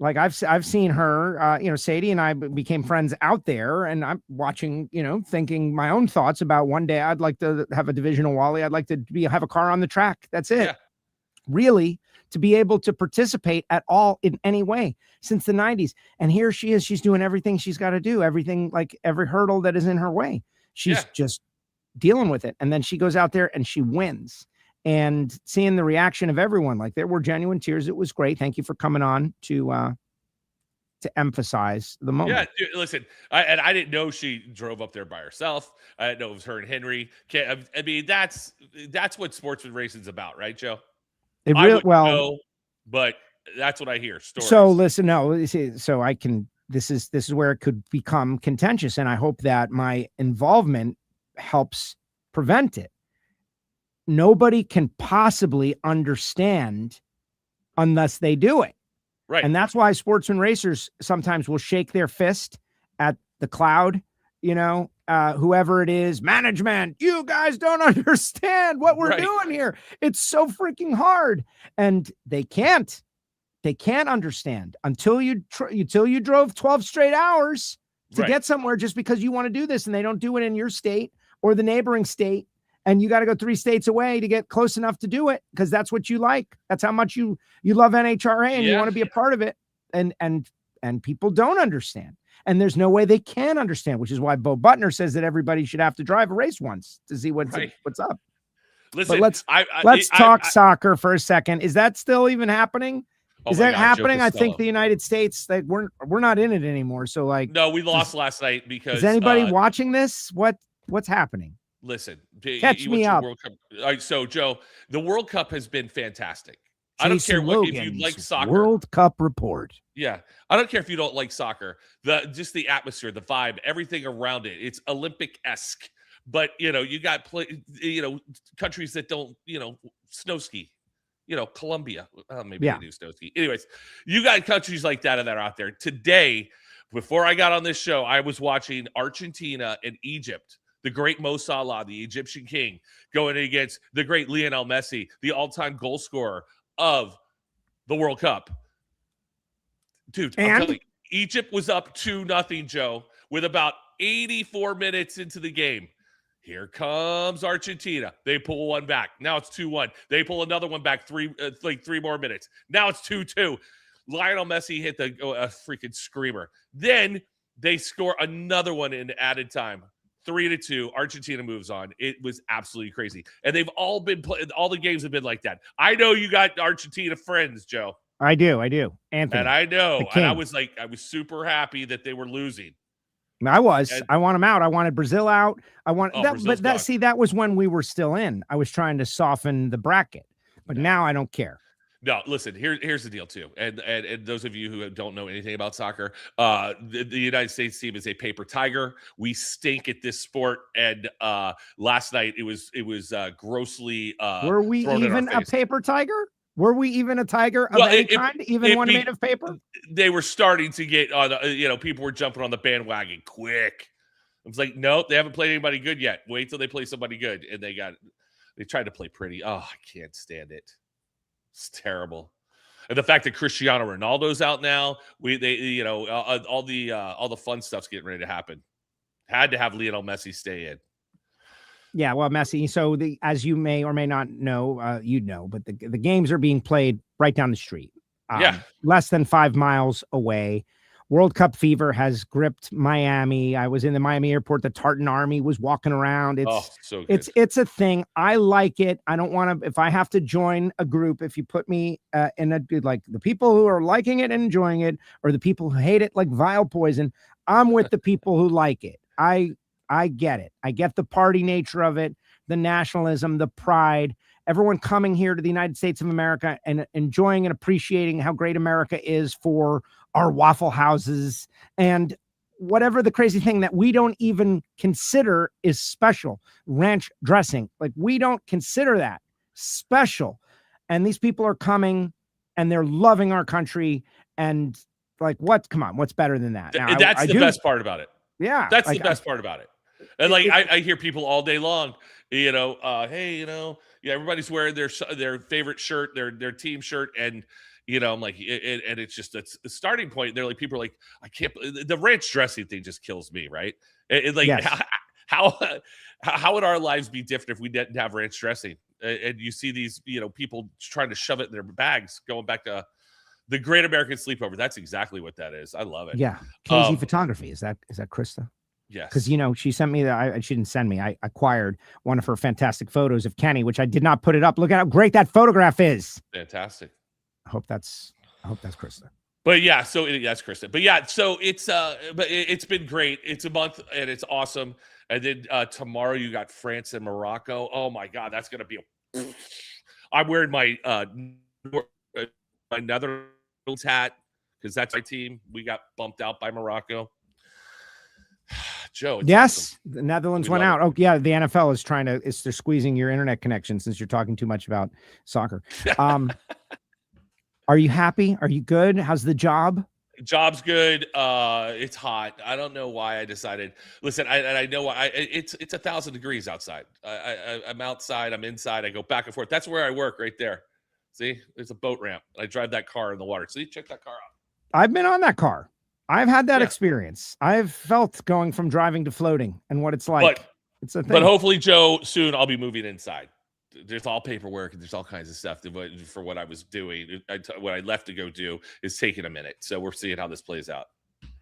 like I've seen her, Sadie and I became friends out there, and I'm watching, thinking my own thoughts about one day I'd like to have a divisional Wally. I'd like to have a car on the track. That's it. Yeah. Really, to be able to participate at all in any way since the 90s. And here she is. She's doing everything she's got to do, everything, like every hurdle that is in her way. She's just dealing with it. And then she goes out there and she wins. And seeing the reaction of everyone, like there were genuine tears. It was great. Thank you for coming on to emphasize the moment. Yeah, dude, listen, I didn't know she drove up there by herself. I didn't know it was her and Henry. I mean, that's what sportsman racing's about, right, Joe? It I really wouldn't know, but that's what I hear. Stories. So listen, no, so I can. This is where it could become contentious, and I hope that my involvement helps prevent it. Nobody can possibly understand unless they do it. Right. And that's why sportsman racers sometimes will shake their fist at the cloud, whoever it is, management, you guys don't understand what we're doing here. It's so freaking hard. And they can't understand until you drove 12 straight hours to get somewhere just because you want to do this, and they don't do it in your state or the neighboring state. And you got to go 3 states away to get close enough to do it because that's what you like. That's how much you love NHRA and you want to be a part of it. And people don't understand. And there's no way they can understand, which is why Bo Butner says that everybody should have to drive a race once to see what's up. Listen, but let's talk soccer for a second. Is that still even happening? Is that happening? I think the United States, like we're not in it anymore. So no, we lost last night because is anybody watching this? What's happening? Listen, catch me up. World Cup. All right, so Joe, the World Cup has been fantastic. I don't care if you like soccer. World Cup report. Yeah, I don't care if you don't like soccer. Just the atmosphere, the vibe, everything around it. It's Olympic-esque. But you got countries that don't snow ski. Colombia. Maybe they do snow ski. Anyways, you got countries like that are out there today. Before I got on this show, I was watching Argentina and Egypt. The great Mo Salah, the Egyptian king, going against the great Lionel Messi, the all-time goal scorer of the World Cup. Dude, I'm telling you, Egypt was up 2-0, Joe, with about 84 minutes into the game. Here comes Argentina. They pull one back. Now it's 2-1. They pull another one back 3 more minutes. Now it's 2-2. Lionel Messi hit a freaking screamer. Then they score another one in added time. 3-2. Argentina moves on. It was absolutely crazy. And they've all been all the games have been like that. I know you got Argentina friends, Joe. I do. Anthony. And I know. And I was super happy that they were losing. I want them out. I wanted Brazil out. That was when we were still in. I was trying to soften the bracket, but now I don't care. No, listen, here's the deal too. And those of you who don't know anything about soccer, the United States team is a paper tiger. We stink at this sport. And last night it was grossly were we even a paper tiger? Were we even a tiger of any kind? Even one made of paper? They were starting to get on people were jumping on the bandwagon quick. I was like, no, they haven't played anybody good yet. Wait till they play somebody good. And they tried to play pretty. Oh, I can't stand it. It's terrible. And the fact that Cristiano Ronaldo's out now, all the fun stuff's getting ready to happen. Had to have Lionel Messi stay in. Yeah, well, Messi. So as you may or may not know, but the games are being played right down the street. Less than 5 miles away. World Cup fever has gripped Miami. I was in the Miami airport. The Tartan Army was walking around. It's a thing. I like it. I don't want to. If I have to join a group, if you put me in like the people who are liking it and enjoying it, or the people who hate it like vile poison, I'm with the people who like it. I get it. I get the party nature of it, the nationalism, the pride, everyone coming here to the United States of America and enjoying and appreciating how great America is for our Waffle Houses and whatever the crazy thing that we don't even consider is special. Ranch dressing. Like, we don't consider that special. And these people are coming and they're loving our country. And like, come on, what's better than that? Now, that's the best part about it. Yeah. That's the best part about it. And I hear people all day long, hey, everybody's wearing their favorite shirt, their team shirt. And, I'm like, and it's just a starting point. They're like, people are like, I can't, the ranch dressing thing just kills me. Right. Yes. How would our lives be different if we didn't have ranch dressing? And you see these, people trying to shove it in their bags, going back to the Great American Sleepover. That's exactly what that is. I love it. Yeah. KZ Photography. Is that Krista? Yes. Because, she sent me she didn't send me. I acquired one of her fantastic photos of Kenny, which I did not put it up. Look at how great that photograph is. Fantastic. I hope that's Krista. But yeah, that's Krista. But yeah, so it's been great. It's a month and it's awesome. And then tomorrow you got France and Morocco. Oh my God, that's gonna be I'm wearing my Netherlands hat because that's my team. We got bumped out by Morocco. Joe. Yes, awesome. The Netherlands went out. Oh yeah, the NFL is they're squeezing your internet connection since you're talking too much about soccer. Are you happy? Are you good? How's the job? Job's good. It's hot. I don't know why I decided. Listen, I know why. It's 1,000 degrees outside. I'm outside. I'm inside. I go back and forth. That's where I work, right there. See, there's a boat ramp. I drive that car in the water. See, check that car out. I've been on that car. I've had that experience. I've felt going from driving to floating and what it's like. It's a thing. But hopefully, Joe, soon I'll be moving inside. There's all paperwork and there's all kinds of stuff for what I was doing. What I left to go do is taking a minute. So we're seeing how this plays out.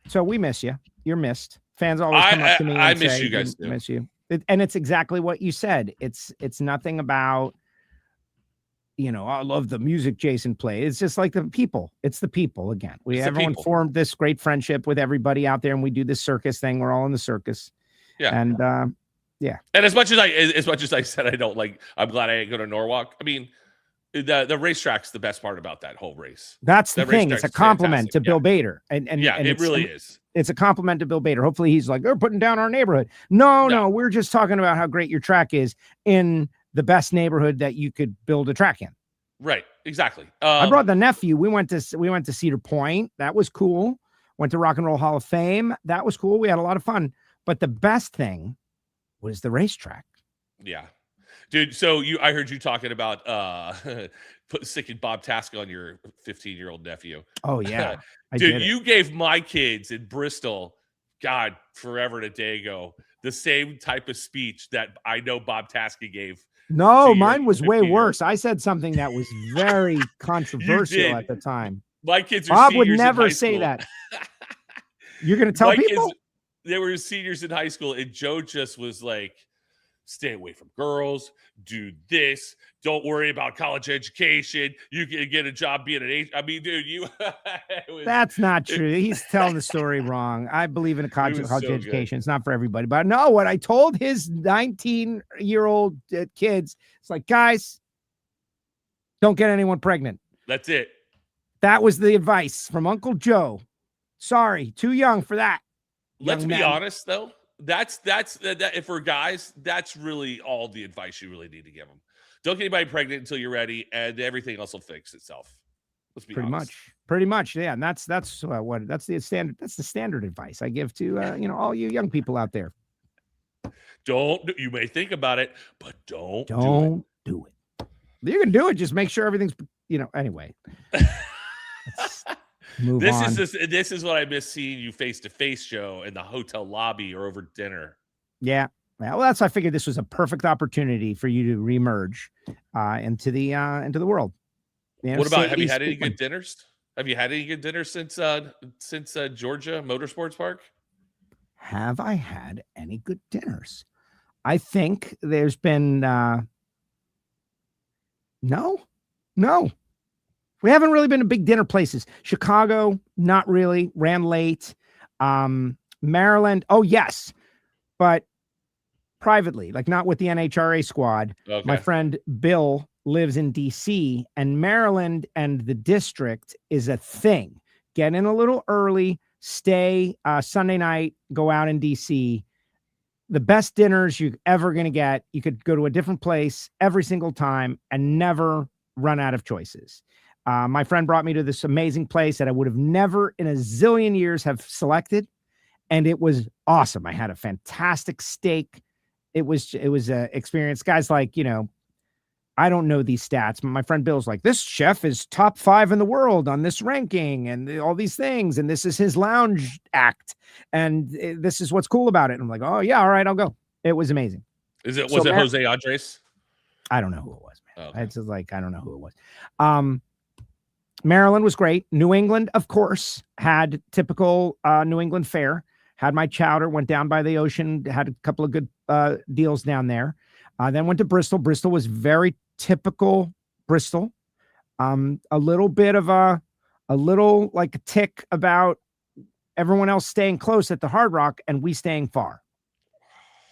So we miss you. You're missed. Fans always come up to me and I miss say, you guys too. Miss you. And it's exactly what you said. It's nothing about, I love the music Jason played. It's just like the people. It's the people again. Everyone formed this great friendship with everybody out there and we do this circus thing. We're all in the circus. Yeah. And yeah. And as much as I said I don't like, I'm glad I ain't go to Norwalk. I mean, the racetrack's the best part about that whole race. That's the thing. It's a compliment to Bill Bader. And it really is. It's a compliment to Bill Bader. Hopefully he's like, they're putting down our neighborhood. No, we're just talking about how great your track is in the best neighborhood that you could build a track in. Right. Exactly. I brought the nephew. We went to Cedar Point. That was cool. Went to Rock and Roll Hall of Fame. That was cool. We had a lot of fun. But the best thing was the racetrack. Yeah. Dude, so I heard you talking about sticking Bob Task on your 15-year-old nephew. Oh, yeah. Dude, you gave my kids in Bristol, God, forever and a day ago, the same type of speech that I know Bob Tasky gave. No, mine was way worse. I said something that was very controversial at the time. My kids are Bob would seniors in never high say school. that. You're going to tell My people? kids, they were seniors in high school, and Joe just was like, stay away from girls, do this, don't worry about college education, you can get a job being an agent. I mean, dude, That's not true. He's telling the story wrong. I believe in a college so education. It's not for everybody. But no, what I told his 19-year-old kids, it's like, guys, don't get anyone pregnant. That's it. That was the advice from Uncle Joe. Sorry, too young for that. Let's be honest, though. That's if for guys, that's really all the advice you really need to give them. Don't get anybody pregnant until you're ready, and everything else will fix itself. Let's be honest. Pretty much, yeah. And that's the standard. That's the standard advice I give to all you young people out there. You may think about it, but don't do it. You can do it. Just make sure everything's anyway. Move on. This is what I miss seeing you face to face, Joe, in the hotel lobby or over dinner. Yeah. Well, I figured this was a perfect opportunity for you to reemerge into the world. What about, have you had any good dinners? Have you had any good dinners since Georgia Motorsports Park? Have I had any good dinners? I think there's been no. We haven't really been to big dinner places. Chicago, not really. Ran late. Maryland, oh yes, but privately, like not with the NHRA squad. Okay. My friend Bill lives in DC, and Maryland and the district is a thing. Get in a little early, stay Sunday night, go out in DC. The best dinners you're ever going to get. You could go to a different place every single time and never run out of choices. My friend brought me to this amazing place that I would have never in a zillion years have selected. And it was awesome. I had a fantastic steak. It was an experience. Guys like, I don't know these stats. My friend Bill's like, this chef is top 5 in the world on this ranking and all these things. And this is his lounge act. And this is what's cool about it. And I'm like, oh yeah, all right, I'll go. It was amazing. Was it Jose Andres? I don't know who it was, man. Okay. It's just like, I don't know who it was. Maryland was great. New England, of course, had typical New England fare. Had my chowder, went down by the ocean, had a couple of good deals down there. Then went to Bristol. Bristol was very typical Bristol. A little bit of a tick about everyone else staying close at the Hard Rock and we staying far.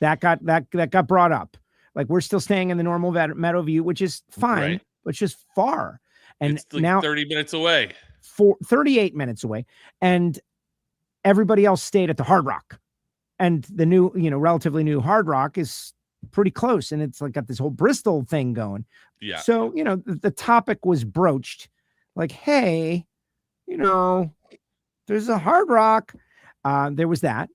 That got brought up. Like we're still staying in the normal Meadowview, which is fine, right, but it's just far. And it's like now 30 minutes away. 38 minutes away. And everybody else stayed at the Hard Rock. And the new, relatively new Hard Rock is pretty close. And it's like got this whole Bristol thing going. Yeah. So, the topic was broached like, hey, there's a Hard Rock. There was that.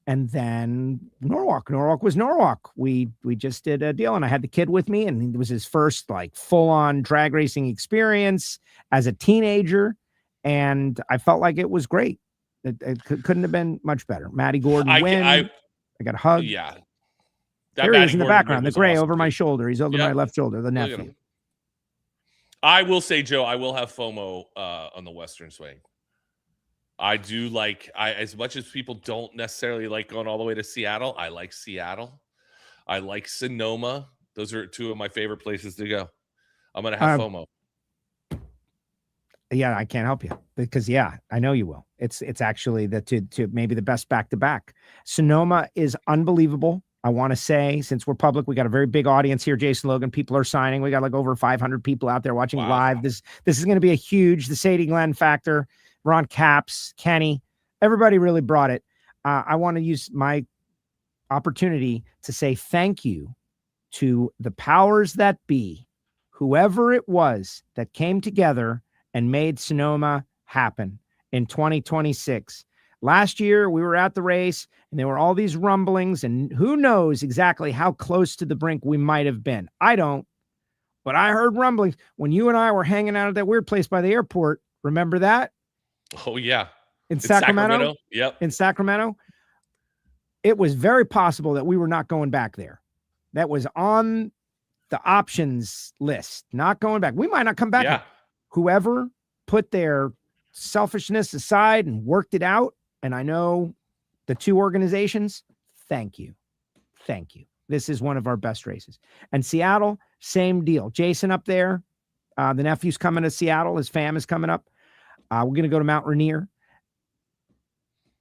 And then Norwalk was Norwalk. We just did a deal and I had the kid with me and it was his first like full on drag racing experience as a teenager. And I felt like it was great. It couldn't have been much better. Matty Gordon win. I got a hug. Yeah. There he is in the background, the gray over my shoulder. He's over my left shoulder, the nephew. I will say, Joe, I will have FOMO on the Western swing. I do like, as much as people don't necessarily like going all the way to Seattle, I like Seattle. I like Sonoma. Those are two of my favorite places to go. I'm going to have FOMO. Yeah, I can't help you because I know you will. It's actually to maybe the best back-to-back. Sonoma is unbelievable. I want to say, since we're public, we got a very big audience here. Jason Logan, people are signing. We got like over 500 people out there watching live. This is going to be a huge, the Sadie Glenn factor. Ron Caps, Kenny, everybody really brought it. I want to use my opportunity to say thank you to the powers that be, whoever it was that came together and made Sonoma happen in 2026. Last year, we were at the race and there were all these rumblings and who knows exactly how close to the brink we might have been. I don't, but I heard rumblings when you and I were hanging out at that weird place by the airport. Remember that? Oh, yeah. In Sacramento? Yep. In Sacramento. it was very possible that we were not going back there. That was on the options list, not going back. We might not come back. Yeah. Whoever put their selfishness aside and worked it out, and I know the two organizations, thank you. Thank you. This is one of our best races. And Seattle, same deal. Jason up there, the nephew's coming to Seattle. His fam is coming up. We're going to go to Mount Rainier.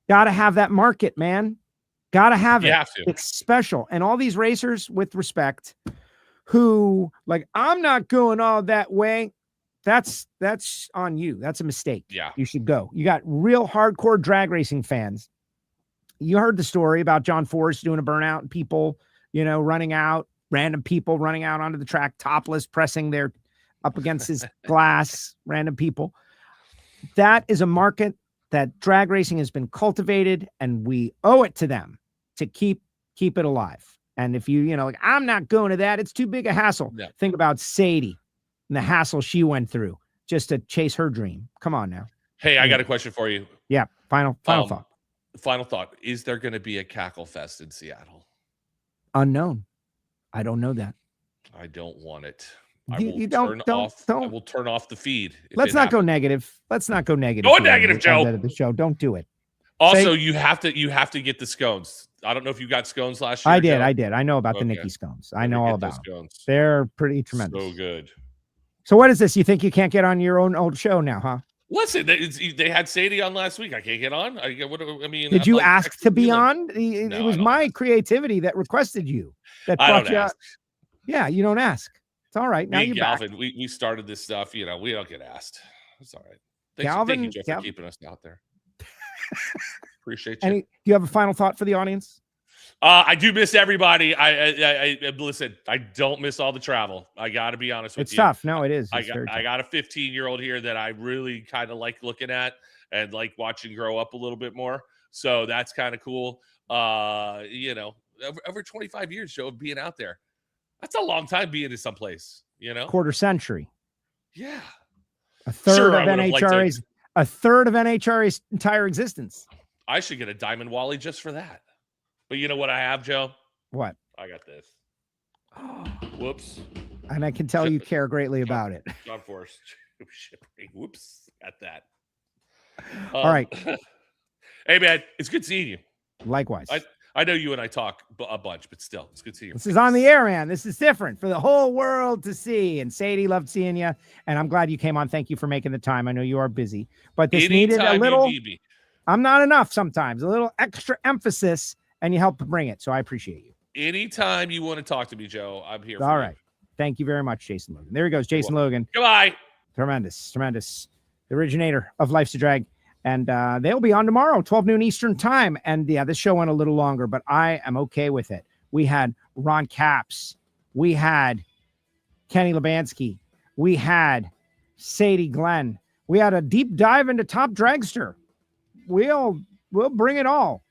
Got to have that market, man. Got to have it. You have to. It's special. And all these racers, with respect, who like, I'm not going all that way. That's on you. That's a mistake. Yeah. You should go. You got real hardcore drag racing fans. You heard the story about John Forrest doing a burnout and people, running out, random people running out onto the track, topless, pressing their up against his glass, random people. That is a market that drag racing has been cultivated, and we owe it to them to keep it alive. And if you, I'm not going to that, it's too big a hassle. Yeah. Think about Sadie and the hassle she went through just to chase her dream. Come on now. Hey, I got a question for you. Yeah. Final thought. Final thought. Is there going to be a Cackle Fest in Seattle? Unknown. I don't know that. I don't want it. I will turn off the feed. Let's not go negative. Let's not go negative. Go negative, Joe. Of the show. Don't do it. Also, you have to get the scones. I don't know if you got scones last year. I did. I know about the Nikki scones. I know all about them. Scones. They're pretty tremendous. So good. So what is this? You think you can't get on your own old show now, huh? Listen, they had Sadie on last week. I can't get on. Did you ask to be on? It was my creativity that requested you. That I don't ask. Yeah, you don't ask. It's all right. Now you're Galvin, back. we started this stuff. We don't get asked. It's all right. Galvin, thank you, Jeff, for keeping us out there. Appreciate you. Do you have a final thought for the audience? I do miss everybody. I listen. I don't miss all the travel. I got to be honest with you. It's tough. No, it is. I got a 15-year-old here that I really kind of like looking at and like watching grow up a little bit more. So that's kind of cool. Over 25 years, Joe, of being out there. That's a long time being in someplace. Quarter century. Yeah. A third of NHRA's entire existence. I should get a Diamond Wally just for that. But you know what I have, Joe? What? I got this. Whoops. And I can tell you care greatly about it. John Forrest. Whoops. Got that. All right. Hey, man. It's good seeing you. Likewise. I know you and I talk a bunch, but still, it's good seeing you. This is on the air, man. This is different for the whole world to see. And Sadie, loved seeing you. And I'm glad you came on. Thank you for making the time. I know you are busy. But this needed a little... I'm not enough sometimes. A little extra emphasis, and you helped bring it. So I appreciate you. Anytime you want to talk to me, Joe, I'm here. All right. Thank you very much, Jason Logan. There he goes, Jason Logan. Goodbye. Tremendous. The originator of Life's a Drag. And they'll be on tomorrow, 12 noon Eastern time. And yeah, this show went a little longer, but I am okay with it. We had Ron Capps. We had Kenny Labansky. We had Sadie Glenn. We had a deep dive into Top Dragster. We'll bring it all.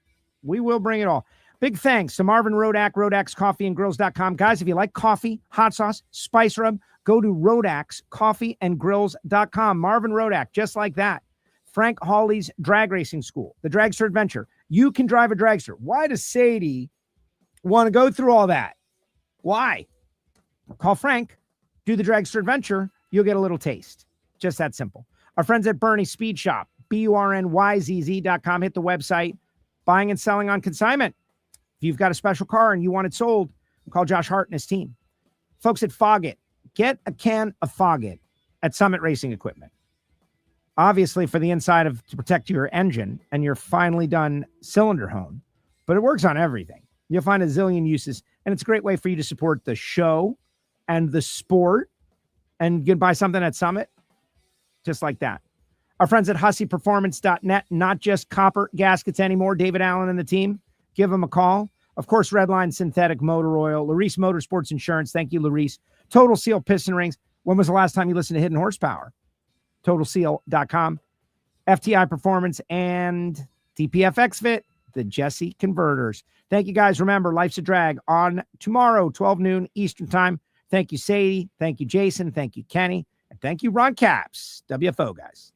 We will bring it all. Big thanks to Marvin Rodak, RodaxCoffeeandGrills.com. Guys, if you like coffee, hot sauce, spice rub, go to RodaxCoffeeandGrills.com. Marvin Rodak, just like that. Frank Hawley's Drag Racing School, the Dragster Adventure. You can drive a dragster. Why does Sadie want to go through all that? Why? Call Frank, do the Dragster Adventure. You'll get a little taste. Just that simple. Our friends at Bernie Speed Shop, BURNYZZ.com. Hit the website. Buying and selling on consignment. If you've got a special car and you want it sold, call Josh Hart and his team. Folks at Foggett, get a can of Foggett at Summit Racing Equipment. Obviously for the inside to protect your engine and your finely done cylinder hone, but it works on everything. You'll find a zillion uses, and it's a great way for you to support the show and the sport, and you can buy something at Summit just like that. Our friends at HusseyPerformance.net, not just copper gaskets anymore. David Allen and the team, give them a call. Of course, Redline Synthetic Motor Oil, Larice Motorsports Insurance. Thank you, Larice. Total Seal Piston Rings. When was the last time you listened to Hidden Horsepower? TotalSeal.com. FTI Performance and DPFX Fit, the Jesse Converters. Thank you, guys. Remember, Life's a Drag on tomorrow, 12 noon Eastern time. Thank you, Sadie. Thank you, Jason. Thank you, Kenny. And thank you, Ron Capps. WFO, guys.